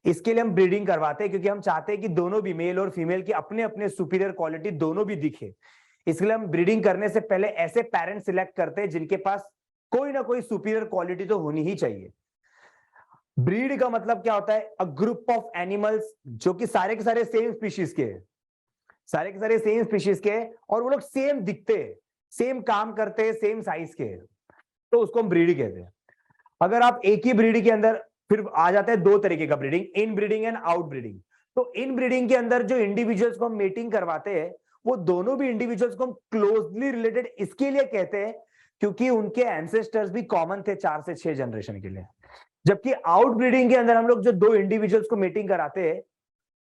इसके लिए हम ब्रीडिंग करवाते हैं, क्योंकि हम चाहते हैं कि दोनों भी, मेल और फीमेल की अपने अपने सुपीरियर क्वालिटी दोनों भी दिखे। इसलिए हम ब्रीडिंग करने से पहले ऐसे पेरेंट्स सिलेक्ट करते हैं जिनके पास कोई ना कोई सुपीरियर क्वालिटी तो होनी ही चाहिए। ब्रीड का मतलब क्या होता है, अ ग्रुप ऑफ एनिमल्स जो कि सारे के सारे सेम स्पीशीज के हैं, सारे के सारे सेम स्पीशीज के हैं, और वो लोग सेम दिखते हैं, सेम काम करते हैं, सेम साइज के हैं, तो उसको हम ब्रीड कहते हैं। अगर आप एक ही ब्रीड के अंदर, फिर आ जाता है 2 तरीके का breeding, in breeding and out breeding. तो इन ब्रीडिंग के अंदर जो इंडिविजुअल्स को हम मेटिंग करवाते हैं, वो दोनों भी इंडिविजुअल्स को हम क्लोजली रिलेटेड इसके लिए कहते हैं क्योंकि उनके एंसेस्टर्स भी कॉमन थे 4 से 6 जनरेशन के लिए। जबकि आउट ब्रीडिंग के अंदर हम लोग जो 2 इंडिविजुअल्स को मेटिंग कराते हैं,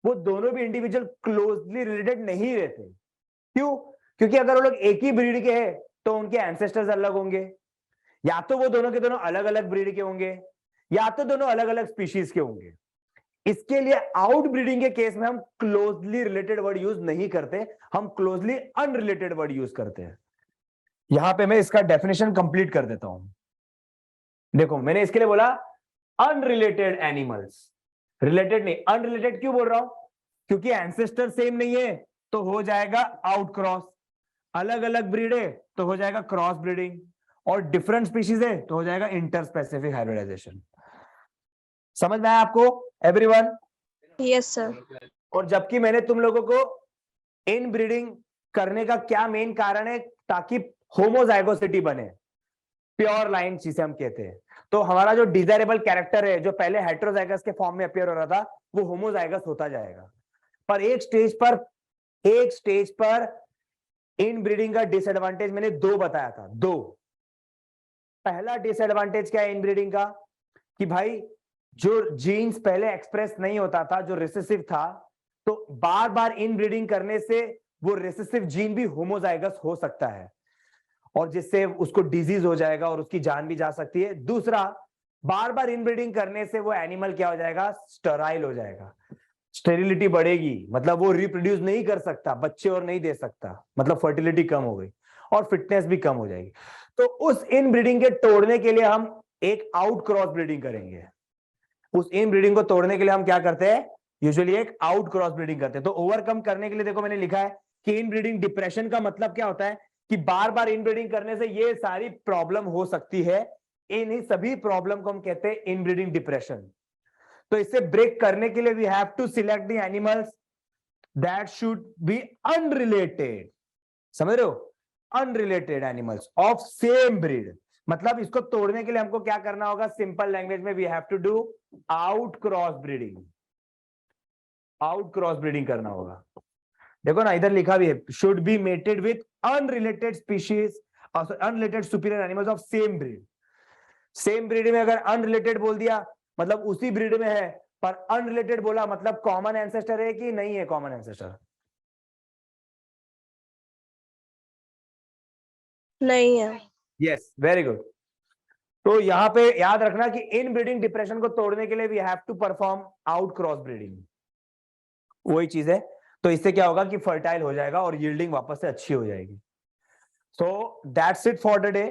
वो दोनों भी इंडिविजुअल क्लोजली रिलेटेड नहीं रहते। क्यों? क्योंकि अगर वो लोग एक ही ब्रीड के हैं तो उनके एंसेस्टर्स अलग होंगे, या तो वो दोनों के दोनों अलग अलग ब्रीड के होंगे, या तो दोनों अलग अलग स्पीशीज के होंगे। इसके लिए आउट ब्रीडिंग के केस में हम क्लोजली रिलेटेड वर्ड यूज नहीं करते, हम क्लोजली अनरिलेटेड वर्ड यूज करते हैं। यहां पे मैं इसका डेफिनेशन कंप्लीट कर देता हूं। देखो, मैंने इसके लिए बोला अनरिलेटेड एनिमल्स, रिलेटेड नहीं, अनरिलेटेड क्यों बोल रहा हूं, क्योंकि एंसेस्टर सेम नहीं है तो हो जाएगा आउट क्रॉस, अलग अलग ब्रीड है तो हो जाएगा क्रॉस ब्रीडिंग, और डिफरेंट स्पीशीज है तो हो जाएगा इंटर स्पेसिफिक हाइब्रिडाइजेशन। समझ में आया आपको एवरीवन? Yes, sir. और जबकि मैंने तुम लोगों को इन ब्रीडिंग करने का क्या मेन कारण है, ताकि होमोजाइगोसिटी बने, प्योर लाइन जिसे हम कहते हैं। तो हमारा जो डिजायरेबल कैरेक्टर है, जो पहले हेटेरोजाइगस के फॉर्म में अपीयर हो रहा था, वो होमोजाइगस होता जाएगा। पर एक स्टेज पर इन ब्रीडिंग का डिसएडवांटेज मैंने 2 बताया था, 2। पहला डिसएडवांटेज क्या है इनब्रीडिंग का, कि भाई जो जीन्स पहले एक्सप्रेस नहीं होता था, जो रिसेसिव था, तो बार बार इनब्रीडिंग करने से वो रिसेसिव जीन भी होमोजाइगस हो सकता है, और जिससे उसको डिजीज हो जाएगा और उसकी जान भी जा सकती है। दूसरा, बार बार इनब्रीडिंग करने से वो एनिमल क्या हो जाएगा, स्टेराइल हो जाएगा, स्टेरिलिटी बढ़ेगी, मतलब वो रिप्रोड्यूस नहीं कर सकता, बच्चे और नहीं दे सकता, मतलब फर्टिलिटी कम हो गई और फिटनेस भी कम हो जाएगी। तो उस इनब्रीडिंग के तोड़ने के लिए हम एक आउट क्रॉस ब्रीडिंग करेंगे। उस इनब्रीडिंग को तोड़ने के लिए हम क्या करते हैं, यूजुअली एक आउट क्रॉस ब्रीडिंग करते हैं। तो ओवरकम करने के लिए देखो मैंने लिखा है कि इनब्रीडिंग डिप्रेशन का मतलब क्या होता है, कि बार बार इनब्रीडिंग करने से ये सारी प्रॉब्लम हो सकती है, इन सभी प्रॉब्लम को हम कहते हैं इनब्रीडिंग डिप्रेशन। तो इसे ब्रेक करने के लिए we have to select the animals that should be unrelated, समझ रहे हो, unrelated animals of same breed. मतलब इसको तोड़ने के लिए हमको क्या करना होगा, सिंपल लैंग्वेज में we have to do out cross breeding, out cross breeding करना होगा। देखो ना इधर लिखा भी है, should be mated with unrelated species, unrelated superior animals of same breed. Same breed में अगर अनरिलेटेड बोल दिया मतलब उसी ब्रीड में है, पर अनरिलेटेड बोला मतलब कॉमन एंसेस्टर है कि नहीं है कॉमन एंसेस्टर, नहीं है। Yes very good. तो यहां पे याद रखना कि इन ब्रीडिंग डिप्रेशन को तोड़ने के लिए we have to perform out cross breeding, वही चीज है। तो इससे क्या होगा कि फर्टाइल हो जाएगा और यील्डिंग वापस से अच्छी हो जाएगी। So that's it for the day.